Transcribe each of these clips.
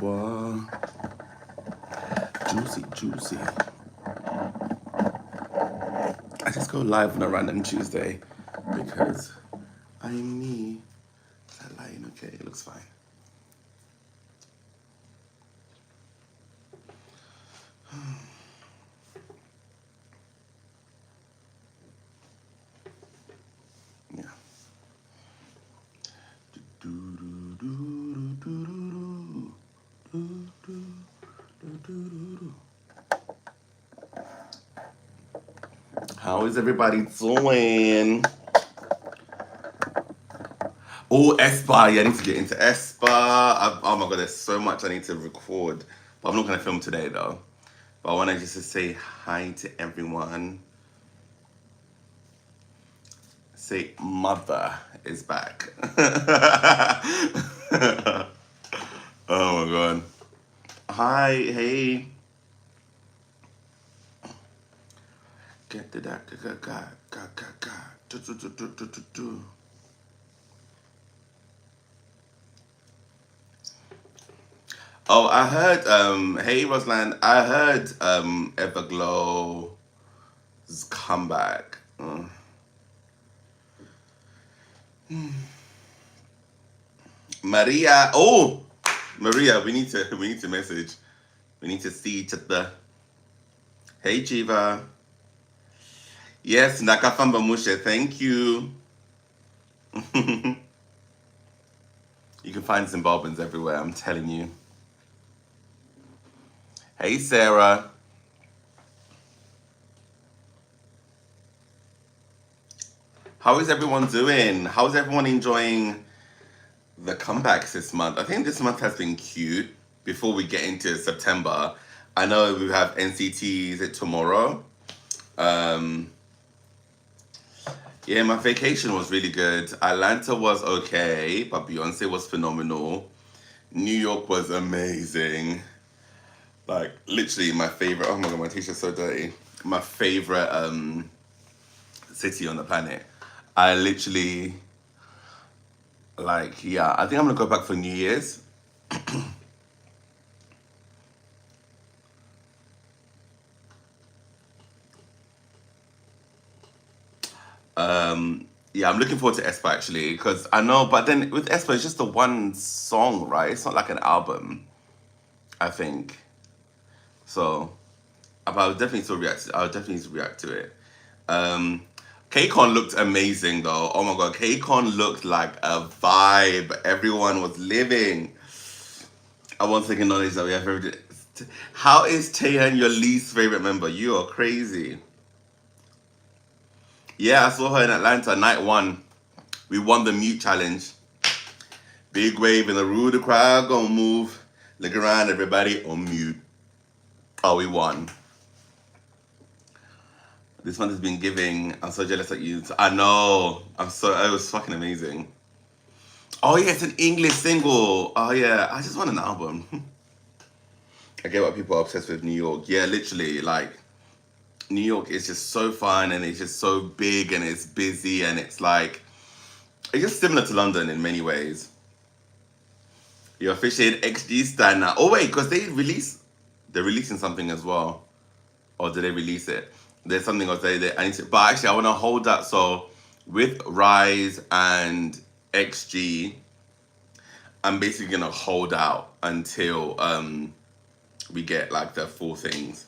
Boy. Juicy, juicy. I just go live on a random Tuesday because I'm me. That line, okay, it looks fine. Yeah. How is everybody doing? Oh, Espa. Yeah, I need to get into Espa. Oh my god, there's so much I need to record. But I'm not going to film today though. But I want to just to say hi to everyone. Say mother is back. Oh my god. Hi, hey. Get the da ga ga ga ga ga do do do do do do do. Oh, I heard hey Roslan, I heard Everglow's comeback. Maria, oh Maria, we need to message. We need to see each other. Hey Chiva. Yes, Nakafamba Mushe, thank you. You can find Zimbabweans everywhere, I'm telling you. Hey Sarah. How is everyone doing? How's everyone enjoying the comebacks this month? I think this month has been cute. Before we get into September, I know we have NCTs tomorrow. Um, yeah, my vacation was really good. Atlanta was okay, but Beyonce was phenomenal. New York was amazing. Like literally my favorite. Oh my god, my t-shirt's so dirty. My favorite city on the planet. I literally like yeah. I think I'm gonna go back for New Year's. Yeah, I'm looking forward to Espa actually because I know, but then with Espa, it's just the one song, right? It's not like an album. I think so. But I'll definitely still react. I'll definitely react to it. Um, KCON looked amazing though. Oh my god, KCON looked like a vibe. Everyone was living. I want to acknowledge that we have every. How is Taehan your least favorite member? You are crazy. Yeah, I saw her in Atlanta, night one. We won the mute challenge. Big wave in the room, the crowd gonna move. Look around, everybody on mute. Oh, we won. This one has been giving. I'm so jealous at you. I know. It was fucking amazing. Oh yeah, it's an English single. Oh yeah, I just want an album. I get why people are obsessed with New York. Yeah, literally, like New York is just so fun and it's just so big and it's busy and it's like it's just similar to London in many ways. You're officially an XG stan now. Oh wait, because they're releasing something as well. Or did they release it? There's something else I need to, but actually I want to hold that. So with Rise and XG, I'm basically gonna hold out until we get like the full things.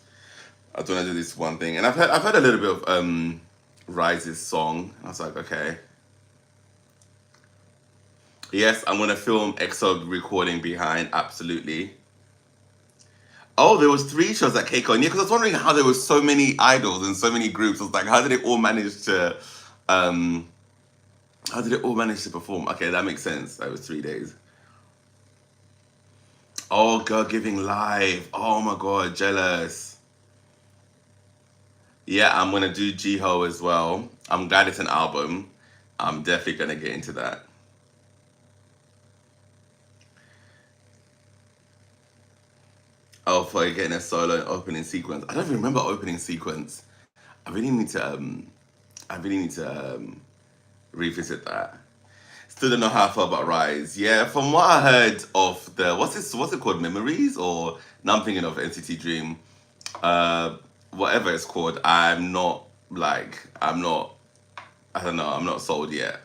I don't want to do this one thing, and I've heard a little bit of Rise's song. I was like, okay, yes, I'm gonna film EXOL recording behind. Absolutely. Oh, there was three shows at KCON. Yeah, because I was wondering how there were so many idols and so many groups. I was like, um, how did it all manage to perform? Okay, that makes sense. That was 3 days. Oh, Girl Giving Live. Oh my god, jealous. Yeah, I'm gonna do Jiho as well. I'm glad it's an album. I'm definitely gonna get into that. Oh, for getting a solo opening sequence. I don't even remember opening sequence. I really need to I really need to revisit that. Still don't know how I feel about Rise. Yeah, from what I heard of the what's it called, Memories, or now I'm thinking of NCT Dream, uh, whatever it's called. I'm not, I don't know, I'm not sold yet.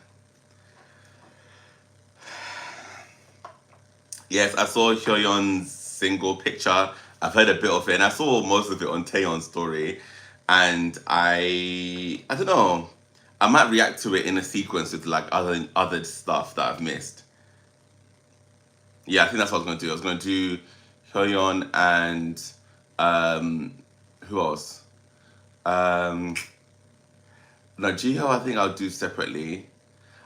Yes, I saw Hyoyeon's single picture. I've heard a bit of it, and I saw most of it on Taeyeon's story. And I don't know. I might react to it in a sequence with like other stuff that I've missed. Yeah, I think that's what I was going to do. I was going to do Hyoyeon and um, who else? Um, no, Jiho. I think I'll do separately.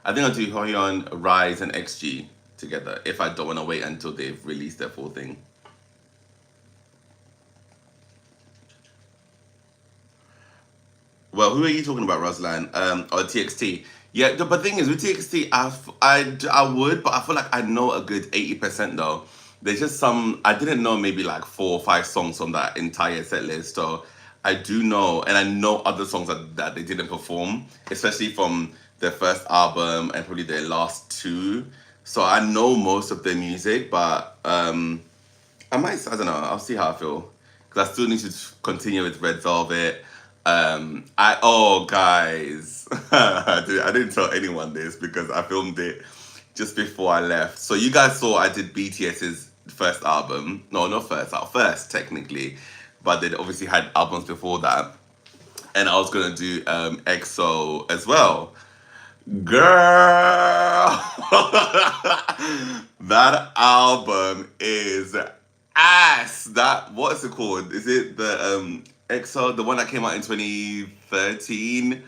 I think I'll do Hyoyeon, Rise, and XG together if I don't want to wait until they've released their full thing. Well, who are you talking about, Ruslan? Or TXT? Yeah, but thing is, with TXT, I would, but I feel like I know a good 80% though. There's just some, I didn't know maybe like 4 or 5 songs on that entire set list. So I do know, and I know other songs that they didn't perform, especially from their first album and probably their last two. So I know most of their music, but I don't know, I'll see how I feel. Because I still need to continue with Red Velvet. Oh, guys, I didn't tell anyone this because I filmed it just before I left. So you guys saw I did BTS's first album. No, not first, first technically. But they obviously had albums before that. And I was going to do EXO as well. Girl, that album is ass. That what's it called? Is it the EXO, the one that came out in 2013?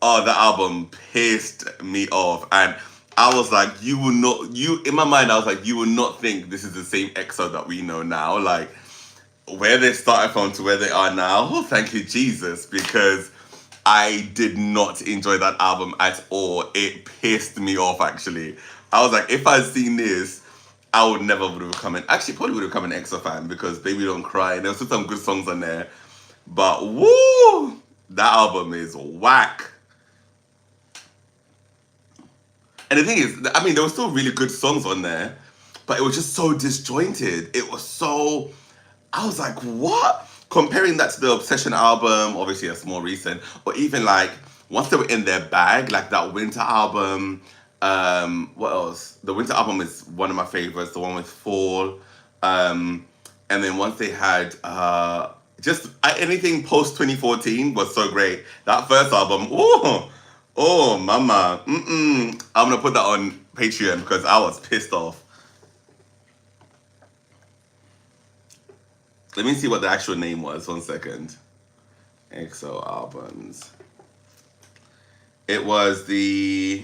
Oh, that album pissed me off, and I was like, you will not. You in my mind, I was like, you will not think this is the same EXO that we know now. Like where they started from to where they are now. Oh, thank you, Jesus, because I did not enjoy that album at all. It pissed me off actually. I was like, if I'd seen this, I would never would have become an actually probably would have become an EXO fan because Baby Don't Cry. There was still some good songs on there. But woo! That album is whack. And the thing is, I mean, there were still really good songs on there, but it was just so disjointed. It was so I was like, what? Comparing that to the Obsession album, obviously that's more recent, or even like once they were in their bag, like that Winter album. What else? The Winter album is one of my favorites, the one with Fall. And then once they had anything post 2014 was so great. That first album, oh, mama, I'm gonna put that on Patreon because I was pissed off. Let me see what the actual name was. 1 second. EXO albums. It was I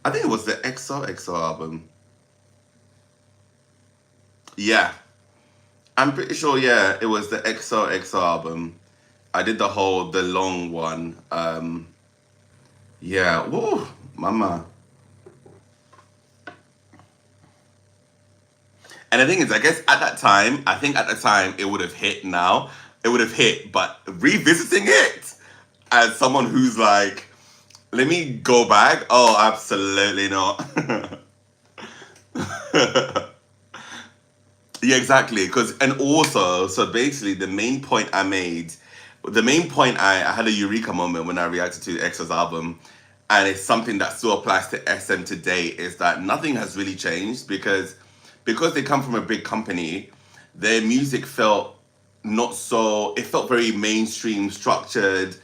think it was the EXO album. Yeah. I'm pretty sure, yeah, it was the EXO album. I did the long one. Yeah. Woo, mama. And the thing is, I guess I think at the time it would have hit now. It would have hit, but revisiting it as someone who's like, let me go back. Oh, absolutely not. Yeah, exactly. And also, so basically, the main point I had a eureka moment when I reacted to EXO's album, and it's something that still applies to SM today, is that nothing has really changed because they come from a big company, their music felt not so, it felt very mainstream, structured,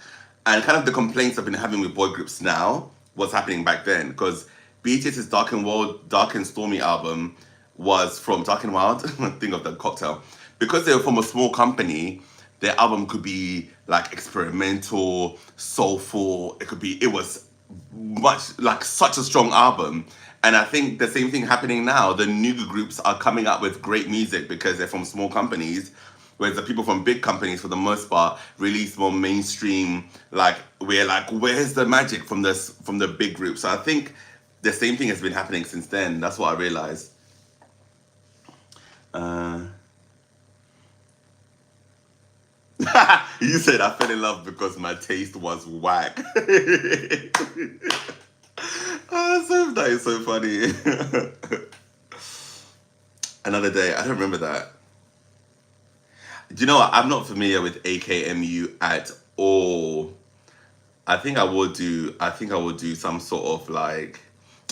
and kind of the complaints I've been having with boy groups now was happening back then. Because BTS's Dark and Stormy album was from Dark and Wild, think of the cocktail. Because they were from a small company, their album could be like experimental, soulful. It was much like such a strong album. And I think the same thing happening now. The new groups are coming up with great music because they're from small companies, whereas the people from big companies, for the most part, release more mainstream. Like we're like, where's the magic from the big groups? So I think the same thing has been happening since then. That's what I realized. Uh, you said I fell in love because my taste was whack. Oh, that's so That is so funny. Another day. I don't remember that. Do you know what? I'm not familiar with AKMU at all. I think I would do. I think I would do some sort of like.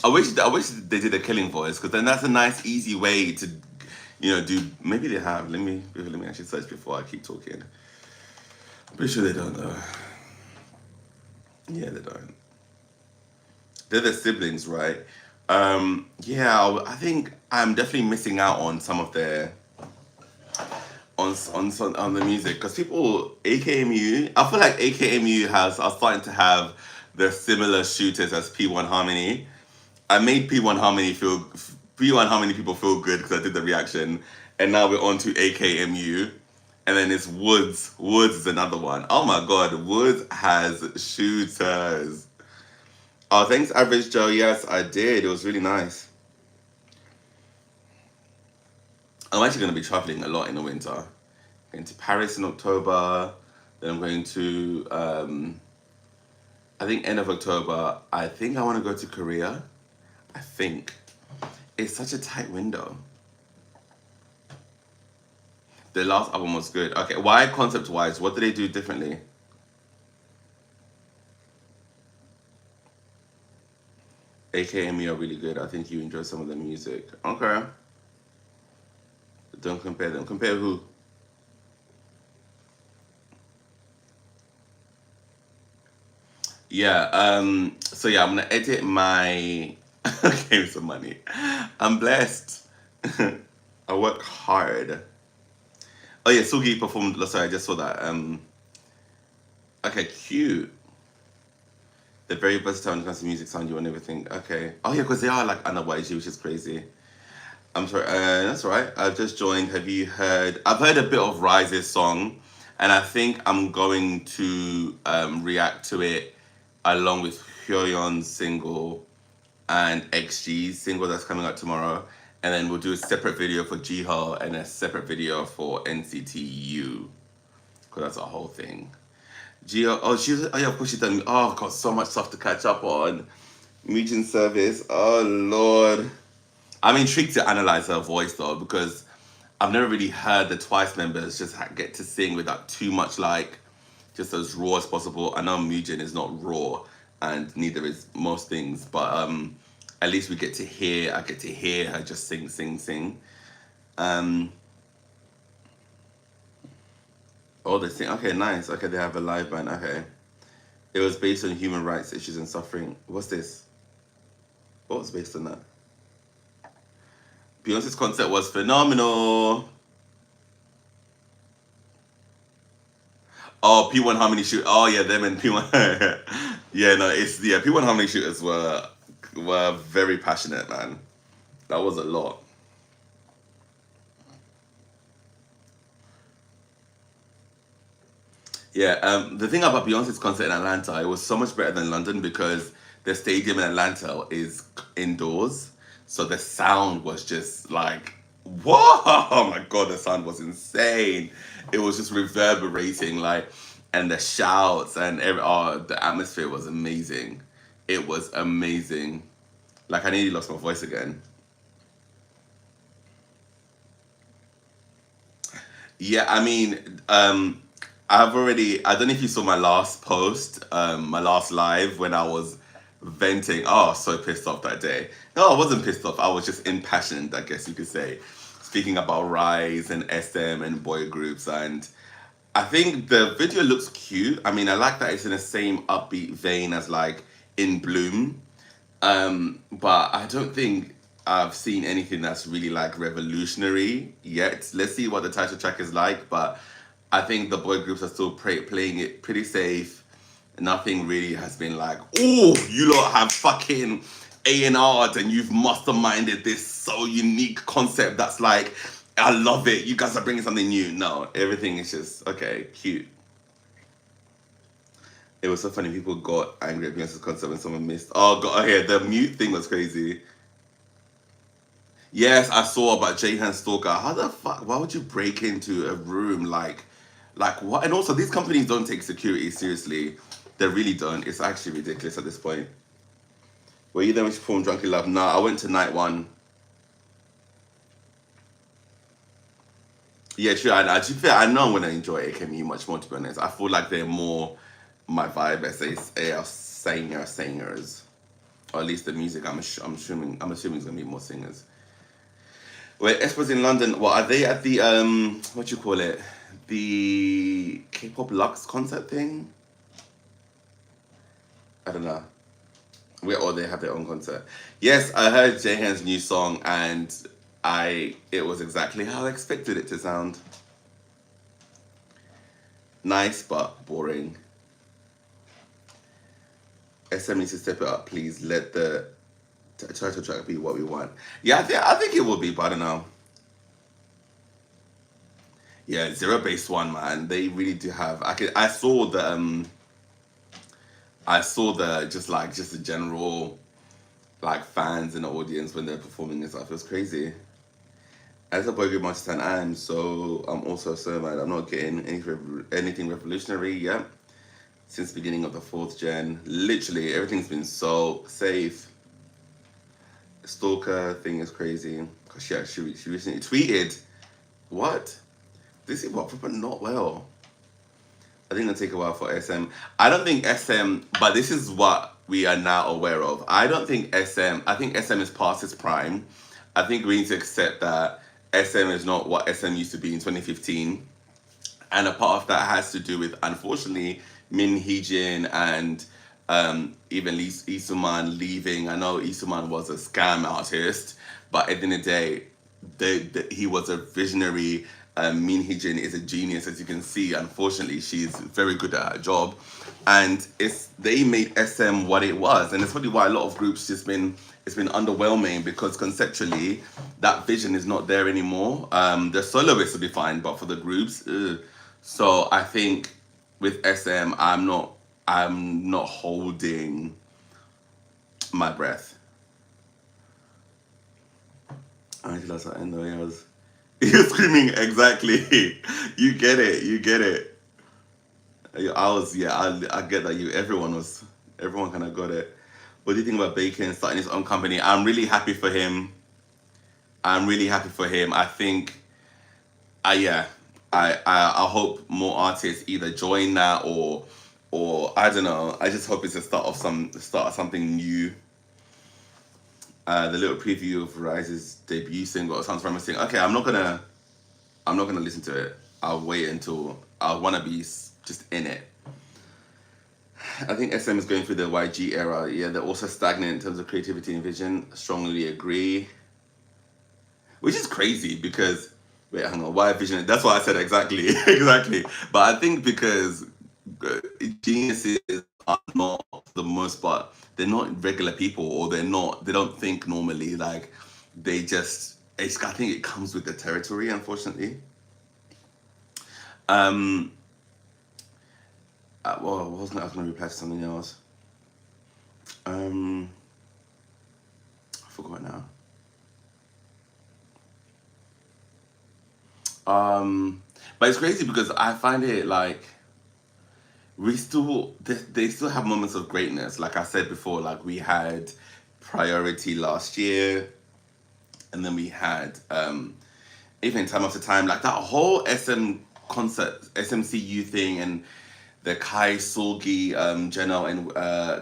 I wish they did a killing voice because then that's a nice, easy way to, do. Maybe they have. Let me actually search before I keep talking. I'm pretty sure they don't though. Yeah, they don't. They're the siblings, right? Yeah, I think I'm definitely missing out on some of their on the music because people AKMU. I feel like AKMU are starting to have the similar shooters as P1 Harmony. I made P1 Harmony people feel good because I did the reaction, and now we're on to AKMU, and then it's Woods. Woods is another one. Oh my God, Woods has shooters. Oh, thanks, Average Joe. Yes, I did. It was really nice. I'm actually going to be traveling a lot in the winter. Going to Paris in October. Then I'm going to, I think, end of October. I think I want to go to Korea. I think. It's such a tight window. The last album was good. Okay, why concept-wise? What did they do differently? AKME are really good. I think you enjoy some of the music. Okay. Don't compare them. Compare who? Yeah, so yeah, I'm gonna edit my okay, some money. I'm blessed. I work hard. Oh yeah, Sugi performed, sorry, I just saw that. Okay, cute. They're very versatile when it comes to music, sound, you and everything. Okay. Oh yeah, because they are like Anna YG, which is crazy. I'm sorry, that's all right. I've just joined. Have you heard? I've heard a bit of Rise's song, and I think I'm going to react to it along with Hyoyeon's single and XG's single that's coming out tomorrow. And then we'll do a separate video for Jiho and a separate video for NCTU. Because that's a whole thing. Jiho, oh yeah, of course she's done. Oh, I've got so much stuff to catch up on. Mutual service, oh Lord. I'm intrigued to analyze her voice though, because I've never really heard the Twice members just get to sing without too much like, just as raw as possible. I know Mujin is not raw, and neither is most things, but at least I get to hear her just sing, sing, sing. Oh, they sing. Okay, nice. Okay, they have a live band. Okay, it was based on human rights issues and suffering. What's this? What was based on that? Beyonce's concert was phenomenal. Oh, P1 Harmony shoot. Oh yeah, them and P1. Yeah, no, P1 Harmony shooters were very passionate, man. That was a lot. Yeah, the thing about Beyonce's concert in Atlanta, it was so much better than London because the stadium in Atlanta is indoors. So the sound was just like, whoa! Oh my God, the sound was insane. It was just reverberating, like, and the shouts and the atmosphere was amazing. It was amazing. Like, I nearly lost my voice again. Yeah, I mean, I don't know if you saw my last post, my last live when I was venting. Oh, so pissed off that day. No, I wasn't pissed off. I was just impassioned, I guess you could say. Speaking about Rise and SM and boy groups. And I think the video looks cute. I mean, I like that it's in the same upbeat vein as like In Bloom. But I don't think I've seen anything that's really like revolutionary yet. Let's see what the title track is like. But I think the boy groups are still playing it pretty safe. Nothing really has been like, oh, you lot have fucking A&R'd and you've masterminded this so unique concept that's like, I love it. You guys are bringing something new. No, everything is just, okay, cute. It was so funny. People got angry at Beyonce's concert when someone missed. Oh, God, okay, the mute thing was crazy. Yes, I saw about Jahan Stalker. How the fuck? Why would you break into a room like what? And also, these companies don't take security seriously. They really don't. It's actually ridiculous at this point. Were you there when she performed Drunken Love? No, I went to night one. Yeah, true. To be fair, I know I'm gonna enjoy AKME much more. To be honest, I feel like they're more my vibe as they are singers, or at least the music. I'm assuming it's gonna be more singers. Wait, Esper's in London. What are they at the what you call it? The K-pop Lux concert thing? I don't know. Or they have their own concert. Yes, I heard Jaehan's new song and it was exactly how I expected it to sound. Nice but boring. SM needs to step it up, please. Let the title track be what we want. Yeah, I think it will be, but I don't know. Yeah, Zero Base One, man. They really do have. I saw the just the general like fans in the audience when they're performing and stuff. It was crazy. As a boy group Manchester, I'm also so mad. I'm not getting anything revolutionary yet. Since the beginning of the fourth gen, literally everything's been so safe. Stalker thing is crazy. Cause she recently tweeted, "What? This is what proper not well." I think it'll take a while for SM. I don't think SM, but this is what we are now aware of. I don't think SM. I think SM is past its prime. I think we need to accept that SM is not what SM used to be in 2015. And a part of that has to do with, unfortunately, Min Hee-jin and even Lee Isuman leaving. I know Isuman was a scam artist, but at the end of the day, he was a visionary. Min Hee-jin is a genius, as you can see. Unfortunately, she's very good at her job, and they made SM what it was, and it's probably why a lot of groups it's been underwhelming because conceptually that vision is not there anymore. The soloists will be fine, but for the groups, ugh. So I think with SM, I'm not holding my breath. I think that's the end of yours. You're screaming exactly. You get it. You get it. I get that everyone kind of got it. What do you think about Bacon starting his own company? I'm really happy for him. I'm really happy for him. I think, yeah, I hope more artists either join that or I don't know. I just hope it's the start of something new. The little preview of Rise's debut single sounds promising. Okay, I'm not gonna listen to it. I'll wait until I want to be just in it. I think SM is going through the YG era. Yeah, they're also stagnant in terms of creativity and vision. Strongly agree. Which is crazy because wait, hang on. Why vision? That's what I said exactly, exactly. But I think because geniuses are not for the most part. They're not regular people, or they don't think normally. Like they just. I think it comes with the territory, unfortunately. Um, well, I was going to reply to something else. I forgot now. But it's crazy because I find it like they still have moments of greatness. Like I said before, like we had Priority last year, and then we had even Time After Time, like that whole concert, SMCU thing, and the Kai Sulgi, Jenna and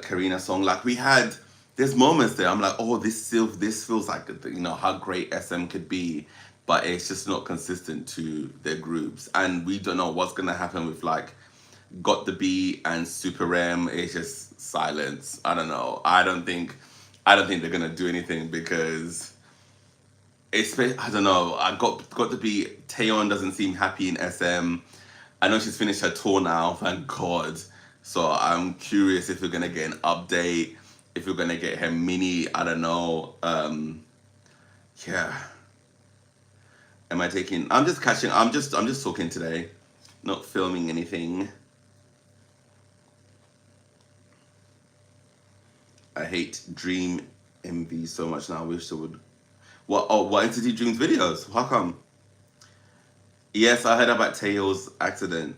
Karina song. Like there's moments there. I'm like, oh, this feels like how great SM could be, but it's just not consistent to their groups, and we don't know what's gonna happen with like Got the Beat and Super M. It's just silence. I don't know. I don't think they're gonna do anything because I don't know. I got the Beat. Taeyeon doesn't seem happy in SM. I know she's finished her tour now, thank God. So I'm curious if we're gonna get an update, if we're gonna get her mini. I don't know. Yeah. Am I taking? I'm just catching. I'm just talking today, not filming anything. I hate Dream MV so much now. I wish they would. What? Oh, what Entity Dreams videos? How come? Yes, I heard about Taeyeon's accident.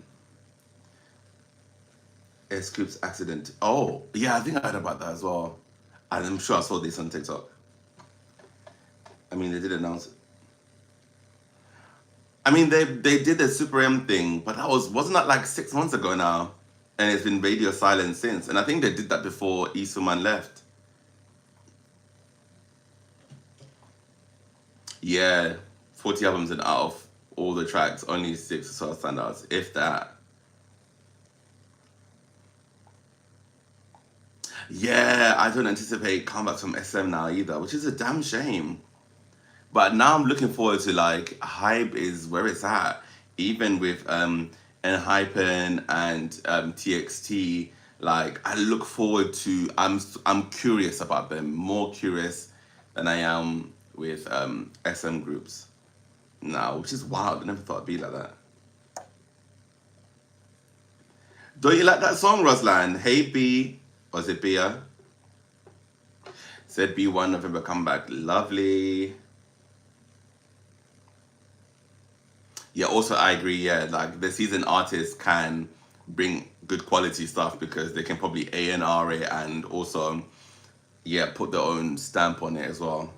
Scoop's accident. Oh, yeah, I think I heard about that as well. And I'm sure I saw this on TikTok. I mean, they did announce it. I mean, they did the Super M thing, but wasn't that like 6 months ago now? And it's been radio silent since. And I think they did that before Isuman left. Yeah, 40 albums, and out of all the tracks, only 6 sort of standouts, if that. Yeah, I don't anticipate comebacks from SM now either, which is a damn shame. But now I'm looking forward to like Hype is where it's at, even with Enhypen and TXT. Like I look forward to. I'm curious about them, more curious than I am with SM groups now, which is wild. I never thought it'd be like that. Don't you like that song, Roslan? Hey B, or is it Bia? Said B1 November comeback, lovely. Yeah, also I agree. Yeah, like the seasoned artists can bring good quality stuff because they can probably A&R it and also, yeah, put their own stamp on it as well.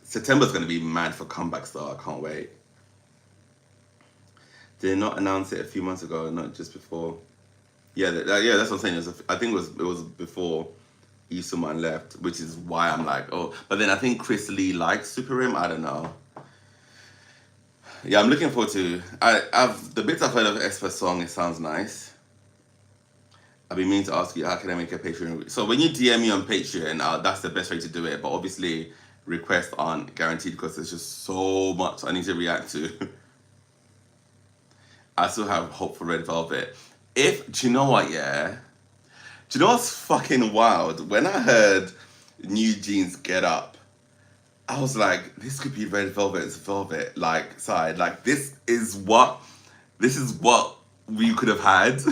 September's gonna be mad for comebacks though. I can't wait. Did they not announce it a few months ago? Not just before. Yeah, yeah, that's what I'm saying. I think it was before Isuman left, which is why I'm like, oh. But then I think Chris Lee likes Super Rim. I don't know. Yeah, I'm looking forward to. I've the bits I've heard of Esper song. It sounds nice. I've been meaning to ask you how can I make a Patreon. So when you DM me on Patreon, that's the best way to do it. But obviously, requests aren't guaranteed because there's just so much I need to react to. I still have hope for Red Velvet. Do you know what? Yeah. Do you know what's fucking wild? When I heard New Jeans Get Up, I was like, this could be Red Velvet's Velvet like side. Like this is what we could have had.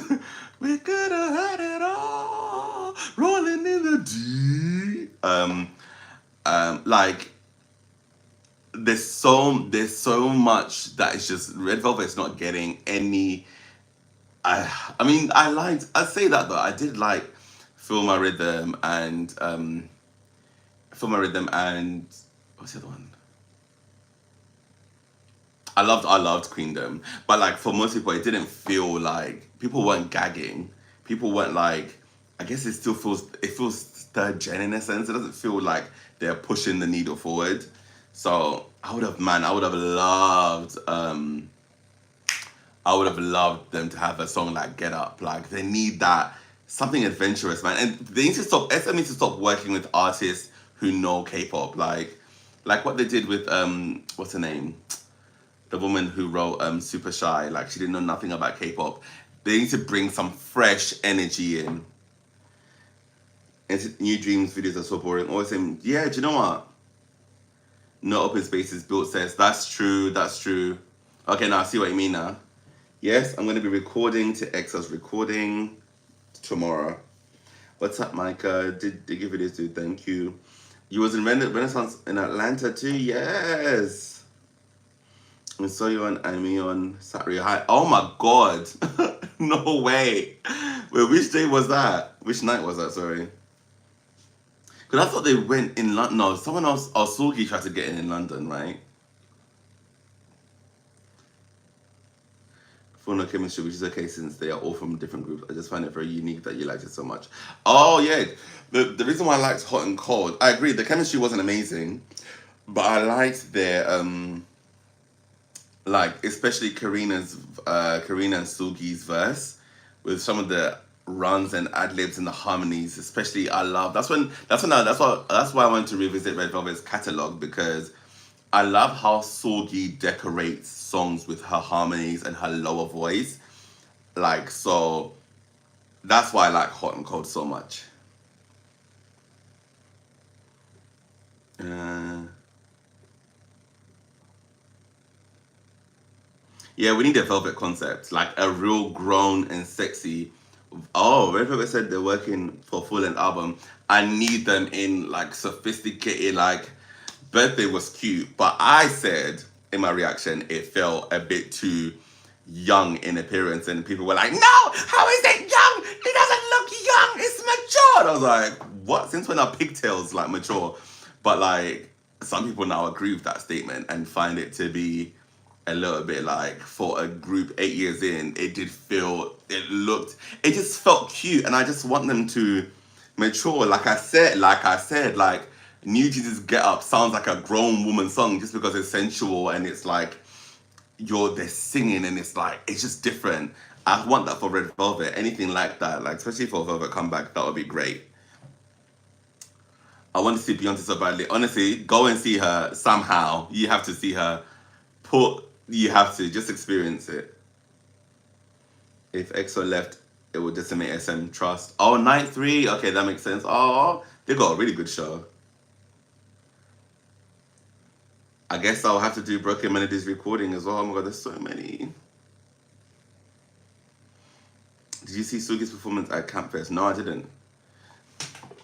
We could have had it all, rolling in the deep. Like there's so much that is just Red Velvet's not getting any. I mean, I say that though. I did like Feel My Rhythm and what's the other one? I loved Queendom, but like for most people, it didn't feel like people weren't gagging. People weren't like. I guess it feels third gen in a sense. It doesn't feel like they're pushing the needle forward. So I would have loved. I would have loved them to have a song like Get Up. Like they need that something adventurous, man. And they need to stop. SM needs to stop working with artists who know K-pop, like what they did with what's her name, the woman who wrote Super Shy. Like she didn't know nothing about K-pop. They need to bring some fresh energy in. And New Dreams videos are so boring. Always saying, yeah, do you know what? No open spaces built says that's true. That's true. Okay, now I see what you mean now. Yes, I'm going to be recording to EXOL's recording tomorrow. What's up, Micah? Did give videos too? Thank you. You was in Renaissance in Atlanta too? Yes. I saw you on on Saturday High. Oh my God. No way. Wait, which day was that? Which night was that? Sorry. Because I thought they went in London. No, someone else, Sugi tried to get in London, right? For no chemistry, which is okay since they are all from different groups. I just find it very unique that you liked it so much. Oh yeah, the reason why I liked Hot and Cold, I agree, the chemistry wasn't amazing, but I liked their like especially Karina and Sugi's verse with some of the runs and ad libs and the harmonies. Especially, I love that's why I wanted to revisit Red Velvet's catalog because I love how Sorgi decorates songs with her harmonies and her lower voice. Like, so that's why I like Hot and Cold so much. Yeah, we need a Velvet concept, like a real grown and sexy. Oh, Red Velvet said they're working for a full-length album. I need them in like sophisticated, like Birthday was cute, but I said in my reaction it felt a bit too young in appearance, and people were like, "No, how is it young? He doesn't look young. It's mature." And I was like, "What? Since when are pigtails like mature?" But like, some people now agree with that statement and find it to be a little bit like, for a group 8 years in, it did feel, it just felt cute, and I just want them to mature. Like New Jesus Get Up sounds like a grown woman song just because it's sensual and it's like they're singing and it's like it's just different. I want that for Red Velvet. Anything like that, like especially for Velvet comeback, that would be great. I want to see Beyonce so badly. Honestly, go and see her somehow. You have to see her. You have to just experience it. If EXO left, it would decimate SM trust. Oh, night 3. Okay, that makes sense. Oh, they got a really good show. I guess I'll have to do Broken Melodies recording as well. Oh my god, there's so many. Did you see Sugi's performance at Campfest? No, I didn't.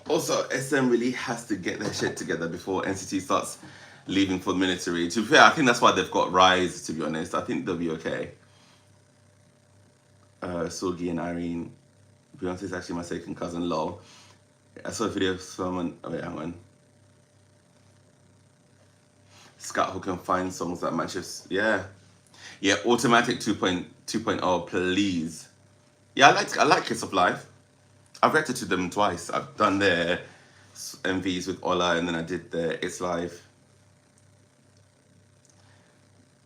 Also, SM really has to get their shit together before NCT starts leaving for the military. To be fair, I think that's why they've got Rise, to be honest. I think they'll be okay. Sugi and Irene. Beyonce's actually my second cousin, lol. I saw a video of someone. Oh, wait, hang on. Scott who can find songs that matches. Yeah. Yeah, Automatic 2.0, please. Yeah, I like Kiss of Life. I've reacted to them twice. I've done their MVs with Ola, and then I did their It's Live.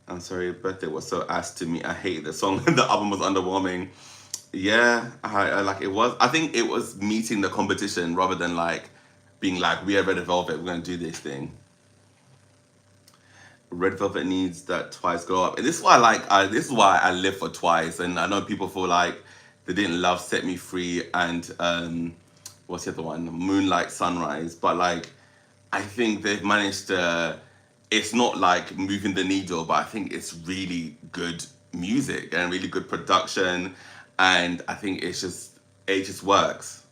I'm sorry, birthday was so ass to me. I hate the song. The album was underwhelming. Yeah, I like it was. I think it was meeting the competition rather than like being like, we are Red Velvet, we're gonna do this thing. Red Velvet needs that Twice go up, and this is why this is why I live for Twice. And I know people feel like they didn't love Set Me Free and what's the other one, Moonlight Sunrise, but like I think they've managed to. It's not like moving the needle, but I think it's really good music and really good production, and I think it just works,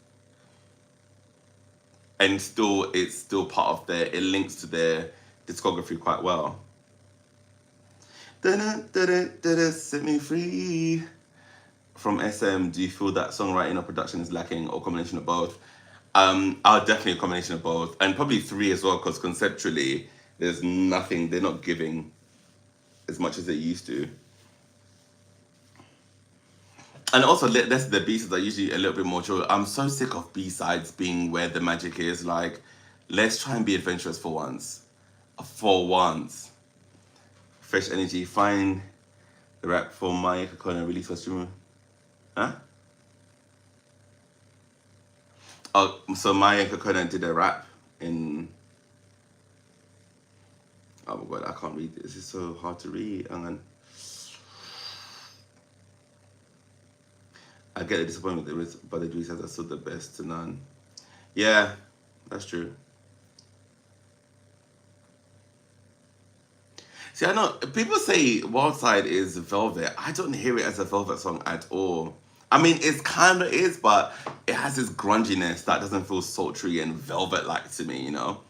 and it's still part of it links to their discography quite well. Set me free. From SM, do you feel that songwriting or production is lacking, or combination of both? I'll definitely a combination of both, and probably 3 as well, because conceptually, there's nothing. They're not giving as much as they used to. And also, the B-sides are usually a little bit more chill. I'm so sick of B-sides being where the magic is. Like, let's try and be adventurous for once. For once. Fresh energy. Find the rap for my Kokona release for streamer. Huh? Oh, so Maya Kokona did a rap in. Oh my god, I can't read this. It's so hard to read. Hang on. I get the disappointment there is, but the Dweez are still the best to none. Yeah, that's true. See, I know people say Wild Side is Velvet. I don't hear it as a Velvet song at all. I mean, it kind of is, but it has this grunginess that doesn't feel sultry and Velvet-like to me, you know?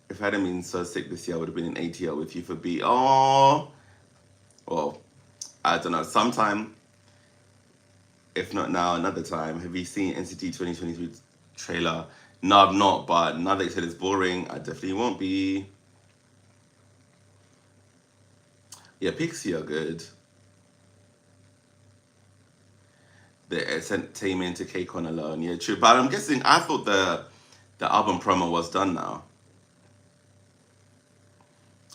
If I hadn't been so sick this year, I would have been in ATL with you for B. Oh, well, I don't know. Sometime, if not now, another time. Have you seen NCT 2023 trailer? No, I've not, but now that you said it's boring, I definitely won't be. Yeah, Pixie are good. The entertainment to Cake on alone. Yeah, true. But I'm guessing, I thought the album promo was done now.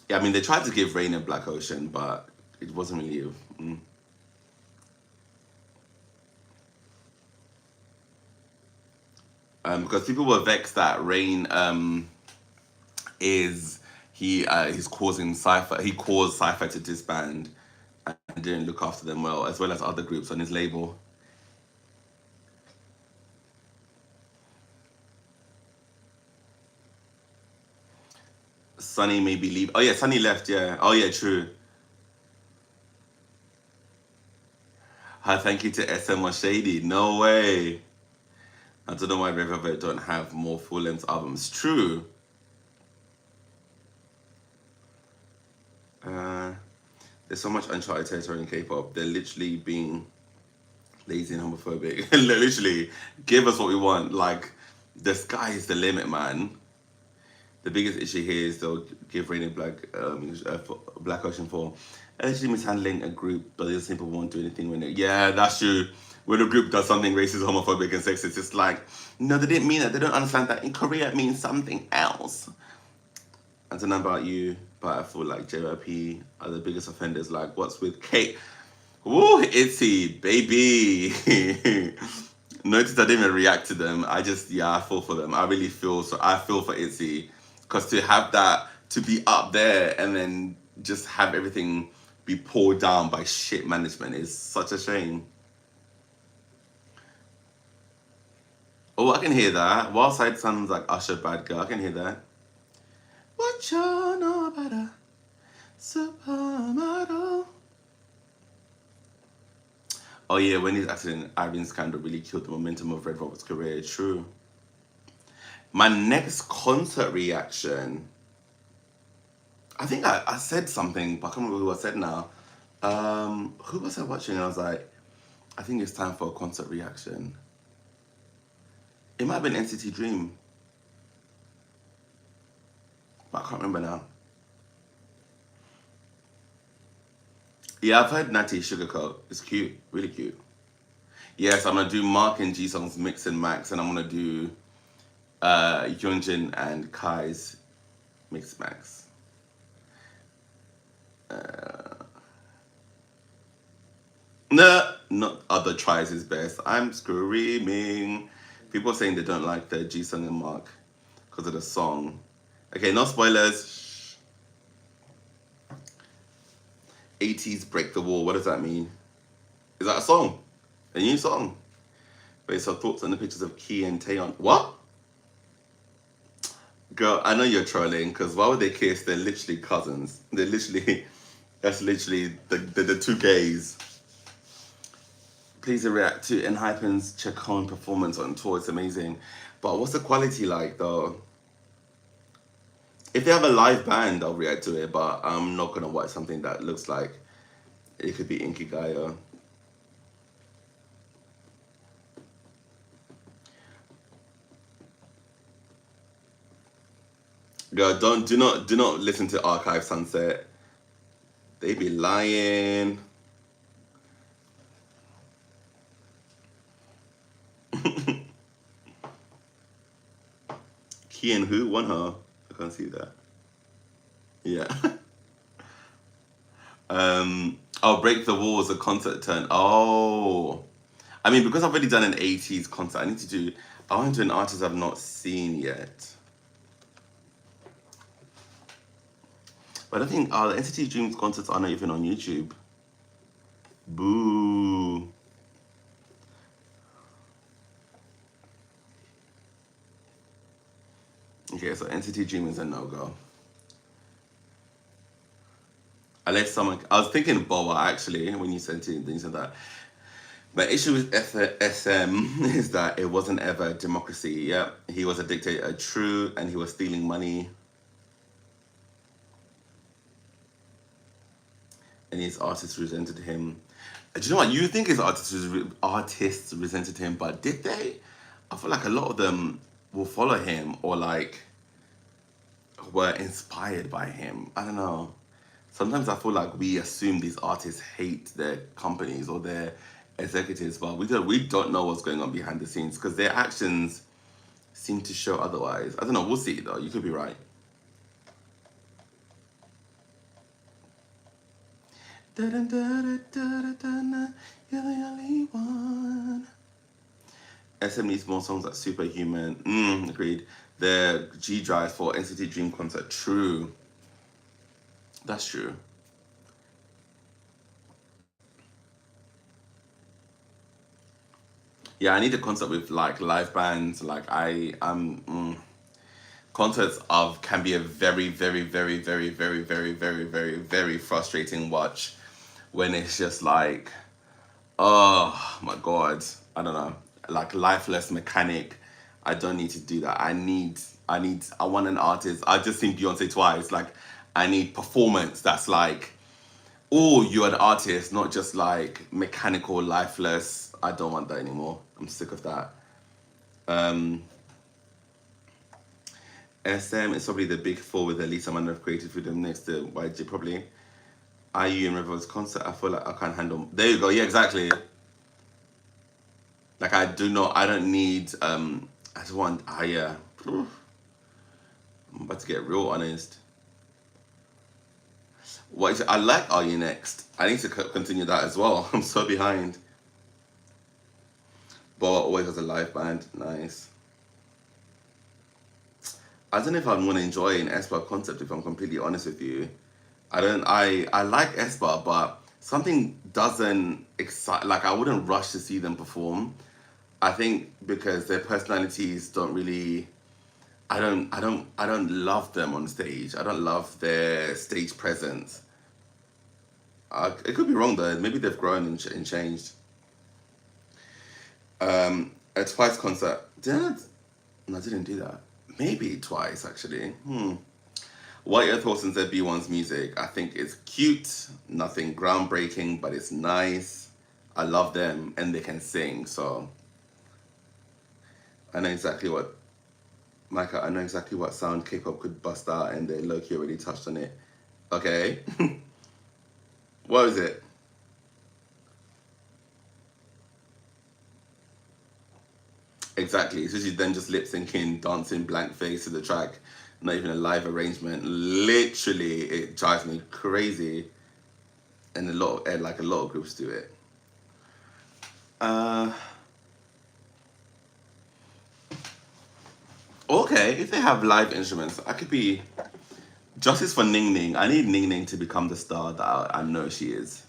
Yeah, I mean, they tried to give Rain a Black Ocean, but it wasn't really. Because people were vexed that Rain he's causing Cypher. He caused Cypher to disband and didn't look after them well, as well as other groups on his label. Sunny maybe leave. Oh yeah, Sunny left. Yeah. Oh yeah, true. Hi, thank you to SM Shady. No way. I don't know why Red Velvet don't have more full-length albums. True. There's so much uncharted territory in K-pop. They're literally being lazy and homophobic. Literally, give us what we want. Like, the sky is the limit, man. The biggest issue here is they'll give Rainy Black Ocean for allegedly mishandling a group, but the other people won't do anything when it. Yeah, that's true. When a group does something racist, homophobic, and sexist, it's like, no, they didn't mean that. They don't understand that in Korea it means something else. I don't know about you, but I feel like JYP are the biggest offenders. Like, what's with Kate? Woo, Itzy, baby. Notice I didn't even react to them. I just, yeah, I feel for them. I really feel, so I feel for Itzy. Because to have that, to be up there and then just have everything be pulled down by shit management is such a shame. Oh, I can hear that. Wildside sounds like Usher Bad Girl. I can hear that. What you know about a supermodel? Oh yeah, Wendy's accident, Irene scandal really killed the momentum of Red Velvet's career. True. My next concert reaction. I think I said something, but I can't remember who I said now. Who was I watching? And I was like, I think it's time for a concert reaction. It might have been NCT Dream, but I can't remember now. Yeah, I've heard Natty Sugarcoat. It's cute, really cute. Yes, I'm gonna do Mark and Jisung's Mix and Max, and I'm gonna do Hyunjin and Kai's Mix Max. No, not Other Tries His Best. I'm screaming. People are saying they don't like the Jisung and Mark because of the song. Okay, no spoilers. 80s Break the Wall. What does that mean? Is that a song? A new song? Based on thoughts on the pictures of Key and Taeyeon. What? Girl, I know you're trolling, because why would they kiss? They're literally cousins. They're literally, that's literally the two gays. Please react to Enhypen's Chacon performance on tour. It's amazing. But what's the quality like, though? If they have a live band, I'll react to it, but I'm not going to watch something that looks like it could be Inkigayo. Girl, do not listen to Archive Sunset. They be lying. Key and who won her? I can't see that. Yeah. Oh, Break the Walls, a concert turn. Oh. I mean, because I've already done an 80s concert, I want to do an artist I've not seen yet. But I think the NCT Dreams concerts are not even on YouTube. Boo. Okay, so NCT Dream is a no-go. Unless someone, I was thinking Boa actually when you said that. The issue with SM is that it wasn't ever democracy. Yeah, he was a dictator, true, and he was stealing money. And his artists resented him. Do you know what? You think his artists resented him, but did they? I feel like a lot of them will follow him or like were inspired by him. I don't know. Sometimes I feel like we assume these artists hate their companies or their executives, but we don't know what's going on behind the scenes because their actions seem to show otherwise. I don't know. We'll see though. You could be right. You're the only one. SM needs more songs like Superhuman. Agreed. The G Drive for NCT Dream concert. True. That's true. Yeah, I need a concert with like live bands. Like concerts can be a very, very, very, very, very, very, very, very, very frustrating watch when it's just like, oh my god, I don't know, like lifeless mechanic. I don't need to do that. I want an artist. I just seen Beyonce twice. Like, I need performance that's like Oh, you're an artist, not just like mechanical, lifeless. I don't want that anymore. I'm sick of that. Um, SM is probably the big four with the least amount of creative freedom next to YG, probably. IU and Revel's concert, I feel like I can't handle. There you go. Yeah, exactly. Like I don't need. I just want. Ah, yeah. I'm about to get real honest. What is it? I like Are You Next? I need to continue that as well. I'm so behind. But always has a live band. Nice. I don't know if I'm gonna enjoy an Espa concept. If I'm completely honest with you, I don't. I like Espa, but something doesn't excite. Like I wouldn't rush to see them perform. I think because their personalities don't really. I don't love them on stage. I don't love their stage presence. It could be wrong though. Maybe they've grown and changed. A Twice concert. Did I? No, I didn't do that. Maybe twice actually. What are your thoughts on ZB1's music? I think it's cute, nothing groundbreaking, but it's nice. I love them and they can sing, so I know exactly what Micah, I know exactly what sound K-pop could bust out and they low-key already touched on it. Okay. What was it? Exactly. So she's then just lip syncing, dancing blank face to the track, not even a live arrangement. Literally, it drives me crazy. And a lot of groups do it. Uh, okay, if they have live instruments, I could be justice for Ning Ning. I need Ning Ning to become the star that I know she is.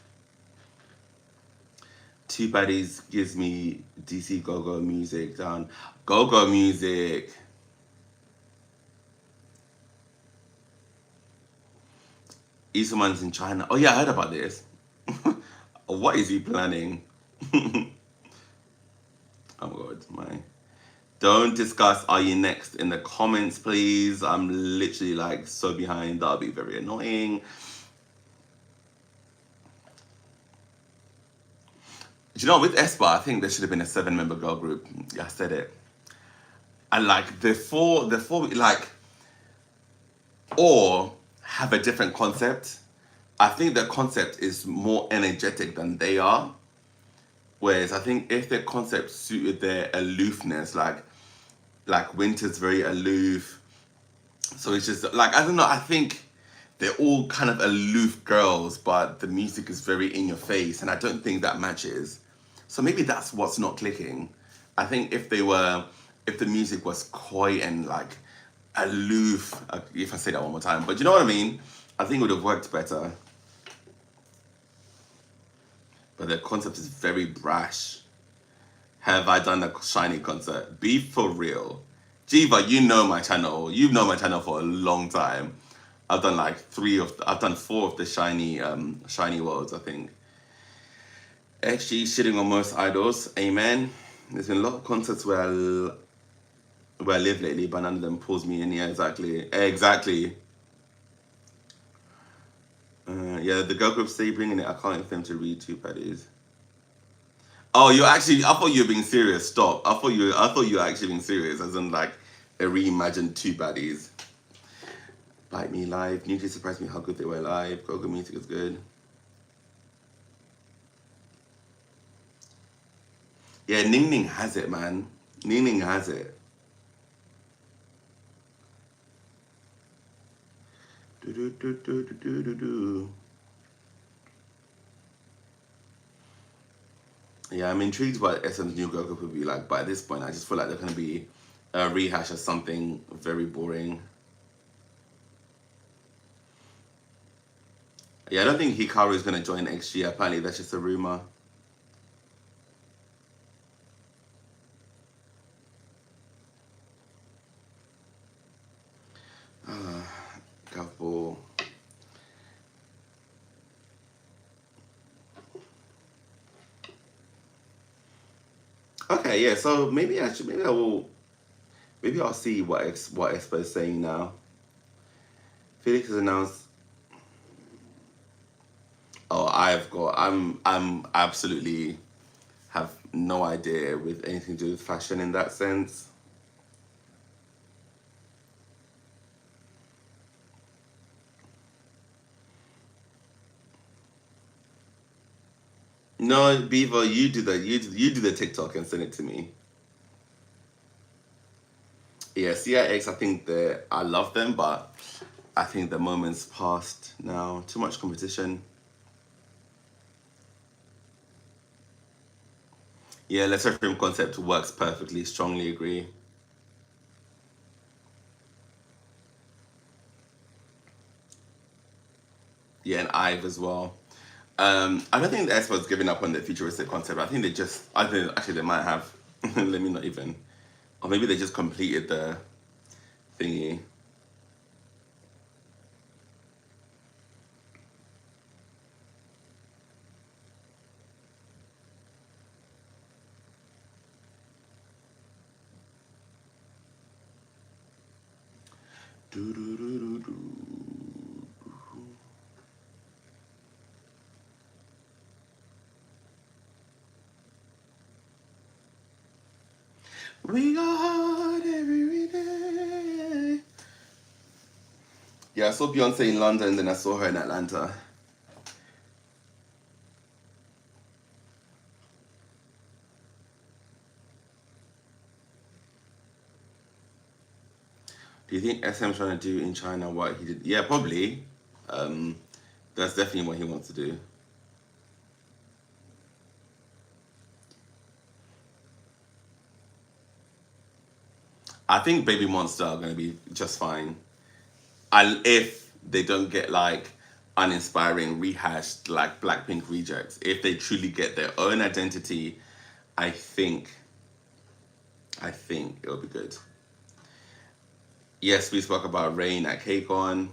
Two Baddies gives me DC Go-Go music down. Go-Go music. Easterman's in China. Oh yeah, I heard about this. What is he planning? Oh my god, my. Don't discuss Are You Next in the comments, please. I'm literally like so behind. That'll be very annoying. Do you know, with Espa, I think there should have been a 7-member girl group. Yeah, I said it. And like the four, like, or have a different concept. I think the concept is more energetic than they are. Whereas I think if their concept suited their aloofness, like Winter's very aloof. So it's just like I don't know, I think they're all kind of aloof girls, but the music is very in your face, and I don't think that matches. So maybe that's what's not clicking. I think if the music was coy and like aloof, if I say that one more time, but you know what I mean? I think it would have worked better. But the concept is very brash. Have I done a Shiny concert? Be for real. Jiva, you know my channel. You've known my channel for a long time. I've done 4 of the Shiny Worlds, I think. XG shitting on most idols. Amen. There's been a lot of concerts where I live lately, but none of them pulls me in. Yeah, exactly. Exactly. Yeah, the girl group stay bringing it. I can't wait for them to read Two Paddies. Oh, I thought you were being serious. Stop. I thought you were actually being serious, as in like a reimagined Two Baddies. Bite Me live. Newly surprised me how good they were live. Go-Go music is good. Yeah, Ning Ning has it, man. Ning Ning has it. Do do do do do do do. Yeah, I'm intrigued what SM's new girl group will be like, but at this point, I just feel like they're gonna be a rehash of something very boring. Yeah, I don't think Hikaru is gonna join XG. Apparently, that's just a rumor. Couple. Okay, yeah. So maybe maybe I'll see what Expo is saying now. Felix has announced. Oh, I'm absolutely have no idea with anything to do with fashion in that sense. No, Beaver, you do the TikTok and send it to me. Yeah, CIX, I think that I love them, but I think the moment's past now. Too much competition. Yeah, Lesser Film concept works perfectly. Strongly agree. Yeah, and Ive as well. I don't think the Expo's giving up on the futuristic concept. I think they just, I think actually they might have. Let me not even, or maybe they just completed the thingy. Do, do, do, do, do. We go hard every day. Yeah, I saw Beyonce in London, then I saw her in Atlanta. Do you think SM's trying to do in China what he did? Yeah, probably. Um, that's definitely what he wants to do. I think Baby Monster are going to be just fine. If they don't get like uninspiring rehashed like Blackpink rejects, if they truly get their own identity, I think it'll be good. Yes, we spoke about Rain at KCON.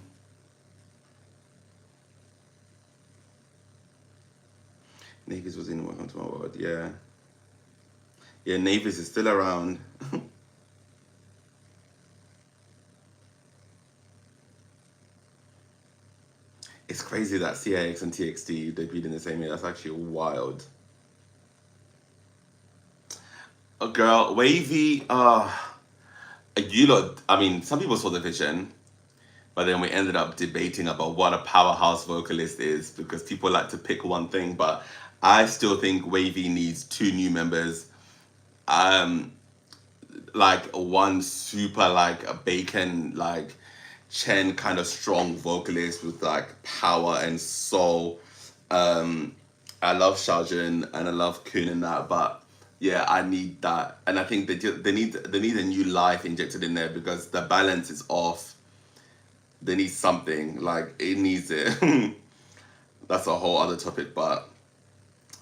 Navis was in Welcome to My World. Yeah, yeah. Navis is still around. It's crazy that CIX and TXT debuted in the same year. That's actually wild. A girl, Wavy. You lot. I mean, some people saw the vision, but then we ended up debating about what a powerhouse vocalist is because people like to pick one thing. But I still think Wavy needs two new members. Um, like one super like a bacon like Chen kind of strong vocalist with like power and soul. Um, I love Xiaojun and I love Kun and that, but yeah, I need that, and I think they need a new life injected in there because the balance is off. They need something like it needs it. That's a whole other topic, but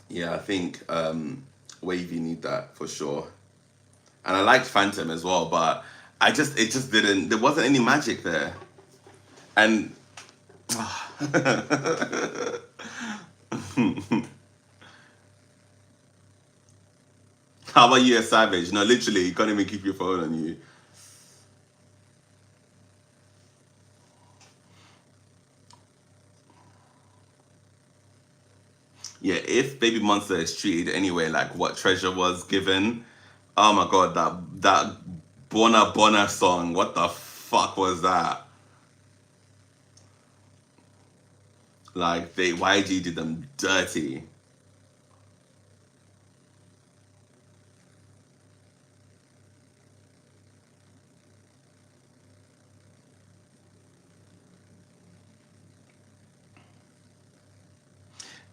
yeah, I think Wavy need that for sure. And I liked Phantom as well, but it just didn't. There wasn't any magic there, and how about you, a savage? No, literally, you can't even keep your phone on you. Yeah, if Baby Monster is treated anyway like what Treasure was given, oh my god, that Bona Bona song, what the fuck was that? Like they YG did them dirty.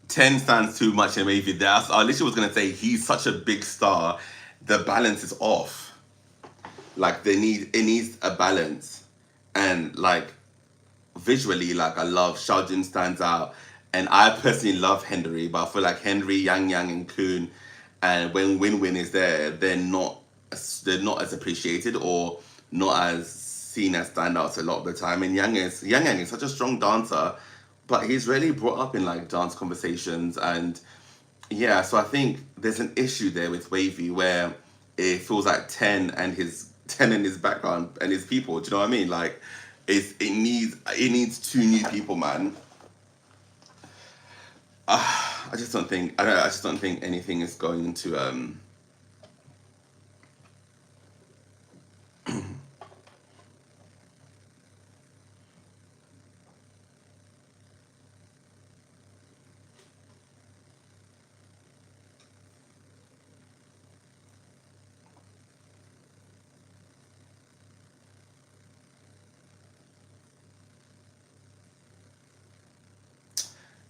10 stands too much in Wavy. That's I literally was gonna say he's such a big star. The balance is off. Like it needs a balance. And like visually, like I love Xiaojun stands out. And I personally love Henry, but I feel like Henry, Yang Yang, and Kun, and when Win Win is there, they're not as appreciated or not as seen as standouts a lot of the time. And Yang Yang is such a strong dancer, but he's really brought up in like dance conversations and yeah, so I think there's an issue there with Wavy where it feels like 10 and his background and his people. Do you know what I mean? Like it needs two new people, man. I just don't think I just don't think anything is going to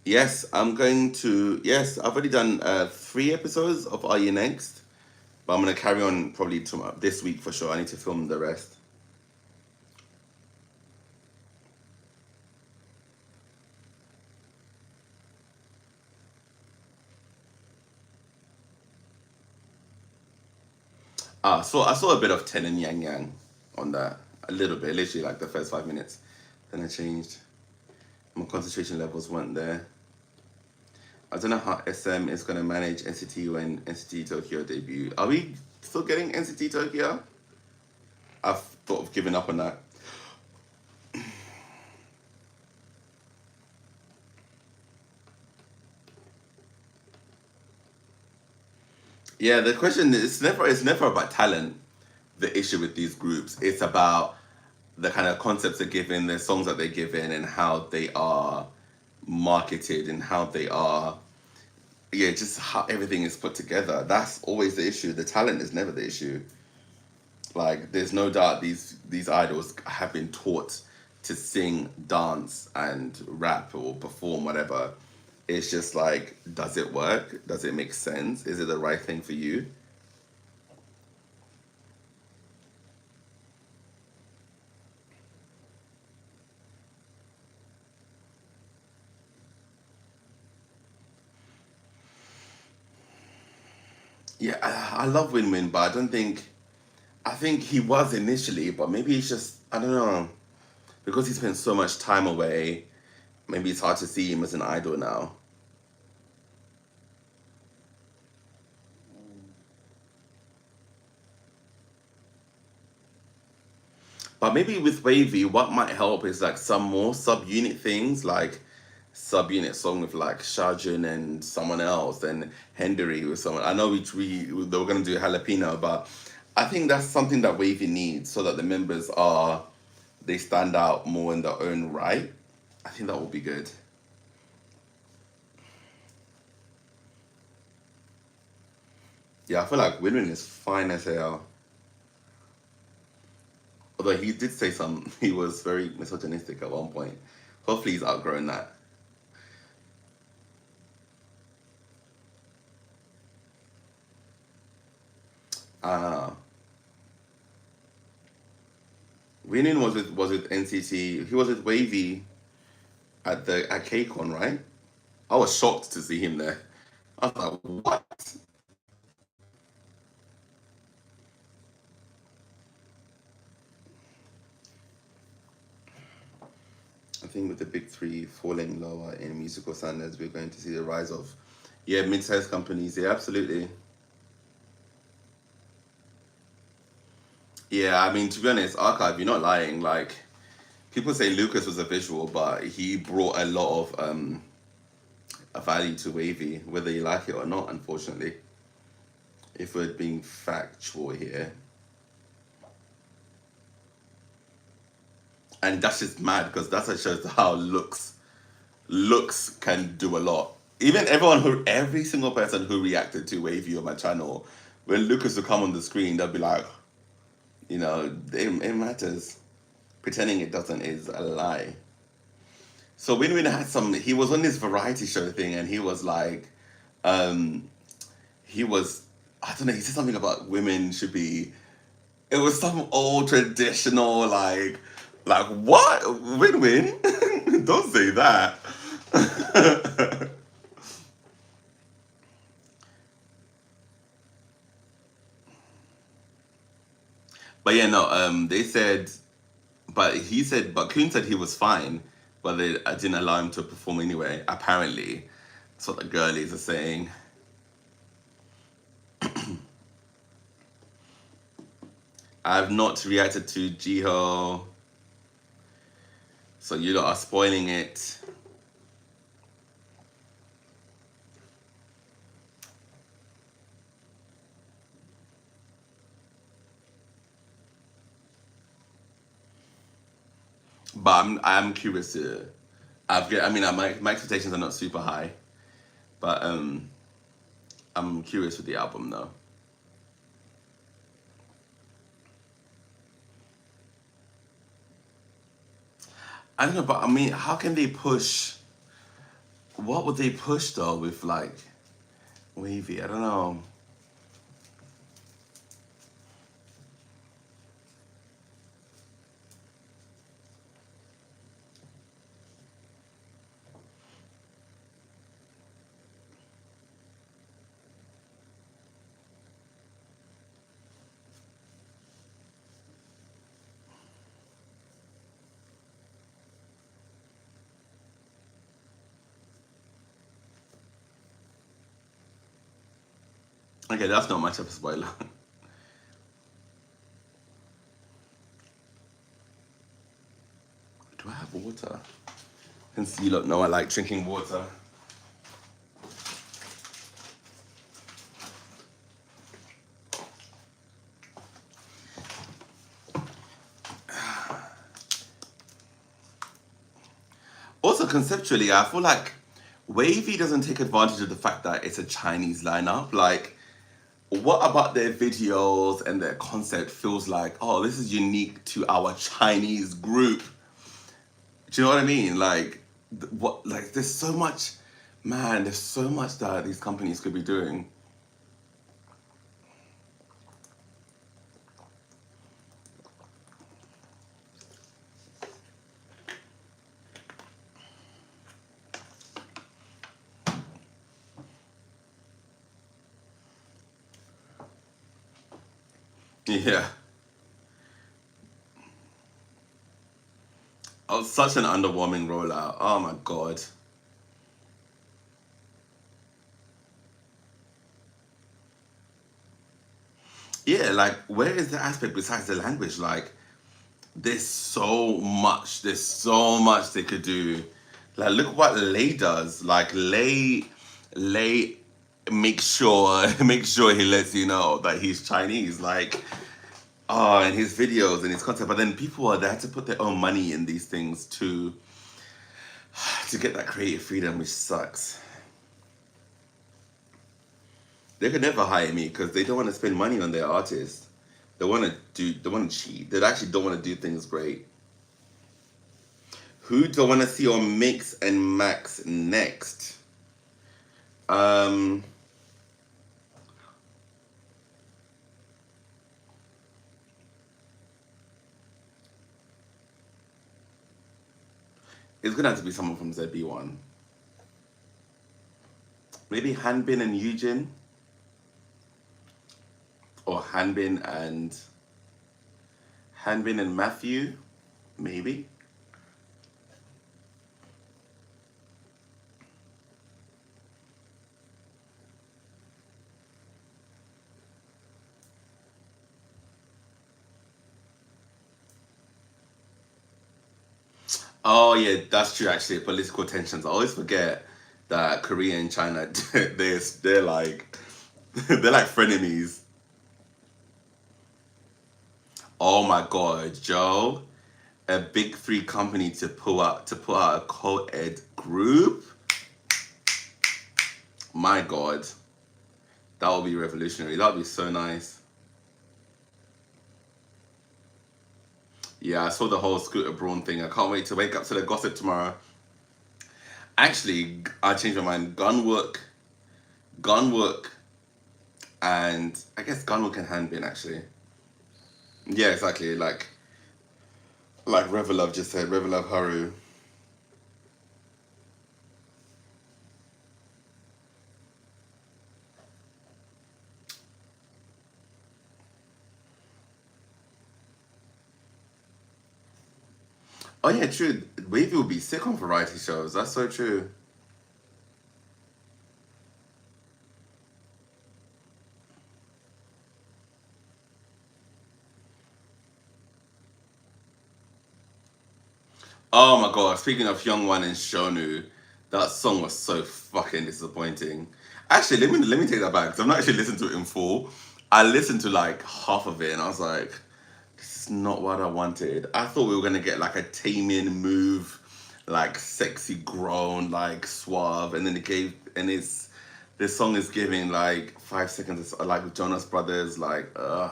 Yes, I'm going to. Yes, I've already done 3 episodes of Are You Next, but I'm gonna carry on probably tomorrow, this week for sure. I need to film the rest. So I saw a bit of Ten and Yang Yang on that, a little bit, literally like the first 5 minutes. Then I changed. My concentration levels weren't there. I don't know how SM is gonna manage NCT when NCT Tokyo debut. Are we still getting NCT Tokyo? I've thought of giving up on that. Yeah, the question is it's never about talent. The issue with these groups, it's about the kind of concepts they're given, the songs that they're given, and how they are marketed and how they are, yeah, just how everything is put together. That's always the issue. The talent is never the issue. Like, there's no doubt these idols have been taught to sing, dance, and rap or perform, whatever. It's just like, does it work? Does it make sense? Is it the right thing for you? Yeah, I love Win Win, but I don't think. I think he was initially, but maybe he's just, I don't know, because he spent so much time away. Maybe it's hard to see him as an idol now. But maybe with Wavy, what might help is like some more sub-unit things, like sub-unit song with like Shajin and someone else, and Hendery with someone. I know they were gonna do Jalapeno, but I think that's something that Wavy needs so that the members are they stand out more in their own right. I think that would be good. Yeah, I feel like Winwin is fine as hell. Although he did say some, he was very misogynistic at one point. Hopefully he's outgrown that. Uh, Winning was with NCT. He was with Wavy at KCON, right? I was shocked to see him there. I was like, what? I think with the big three falling lower in musical standards, we're going to see the rise of, yeah, mid-sized companies. Yeah, absolutely. Yeah, I mean, to be honest, Archive, you're not lying. Like, people say Lucas was a visual, but he brought a lot of a value to Wavy, whether you like it or not, unfortunately. If we're being factual here. And that's just mad because that's what shows how looks can do a lot. Even every single person who reacted to Wavy on my channel, when Lucas would come on the screen, they'll be like, it matters. Pretending it doesn't is a lie. So Win had he was on this variety show thing and he was like, um, he was, I don't know, he said something about women should be, it was some old traditional, like what? Win? Don't say that. But yeah, no, they said, but Kuhn said he was fine, but they didn't allow him to perform anyway, apparently. That's what the girlies are saying. I've not reacted to Jiho, so you lot are spoiling it. But I'm curious to. I mean, my expectations are not super high, but I'm curious with the album though. I don't know, but I mean, how can they push? What would they push though with like wavy? I don't know. Okay, that's not much of a spoiler. Do I have water? Since you lot know I like drinking water. Also, conceptually, I feel like Wavy doesn't take advantage of the fact that it's a Chinese lineup. Like, what about their videos and their concept feels like, oh, this is unique to our Chinese group? Do you know what I mean? Like, what? Like, there's so much, man. There's so much that these companies could be doing. Yeah. Oh, such an underwhelming rollout. Oh my god. Yeah, like, where is the aspect besides the language? Like, there's so much. There's so much they could do. Like, look what Lay does. Like, Lay, make sure, make sure he lets you know that he's Chinese. Like, oh, and his videos and his content. But then people are there to put their own money in these things to get that creative freedom, which sucks. They could never hire me because they don't want to spend money on their artists. They want to cheat. They actually don't want to do things great. Who do I want to see on Mix and Max next? Um, it's gonna have to be someone from ZB1. Maybe Hanbin and Eugen, or Hanbin and Matthew, maybe. Oh yeah, that's true. Actually, political tensions. I always forget that Korea and China, they're like they're like frenemies. Oh my God, Joe, a big three company to put out a co-ed group. My God, that would be revolutionary. That would be so nice. Yeah, I saw the whole Scooter Braun thing. I can't wait to wake up to the gossip tomorrow. Actually, I changed my mind. Gunwook, and I guess Gunwook and Hanbin actually. Yeah, exactly. Like Revelove just said, Revelove Haru. Oh yeah, true. Wavy will be sick on variety shows. That's so true. Oh my God. Speaking of Young One and Shonu, that song was so fucking disappointing. Actually, let me take that back because I've not actually listened to it in full. I listened to like half of it and I was like, This is not what I wanted. I thought we were gonna get like a taming move, like sexy groan, like suave, and then it gave and it's this song is giving like 5 seconds like Jonas Brothers, like I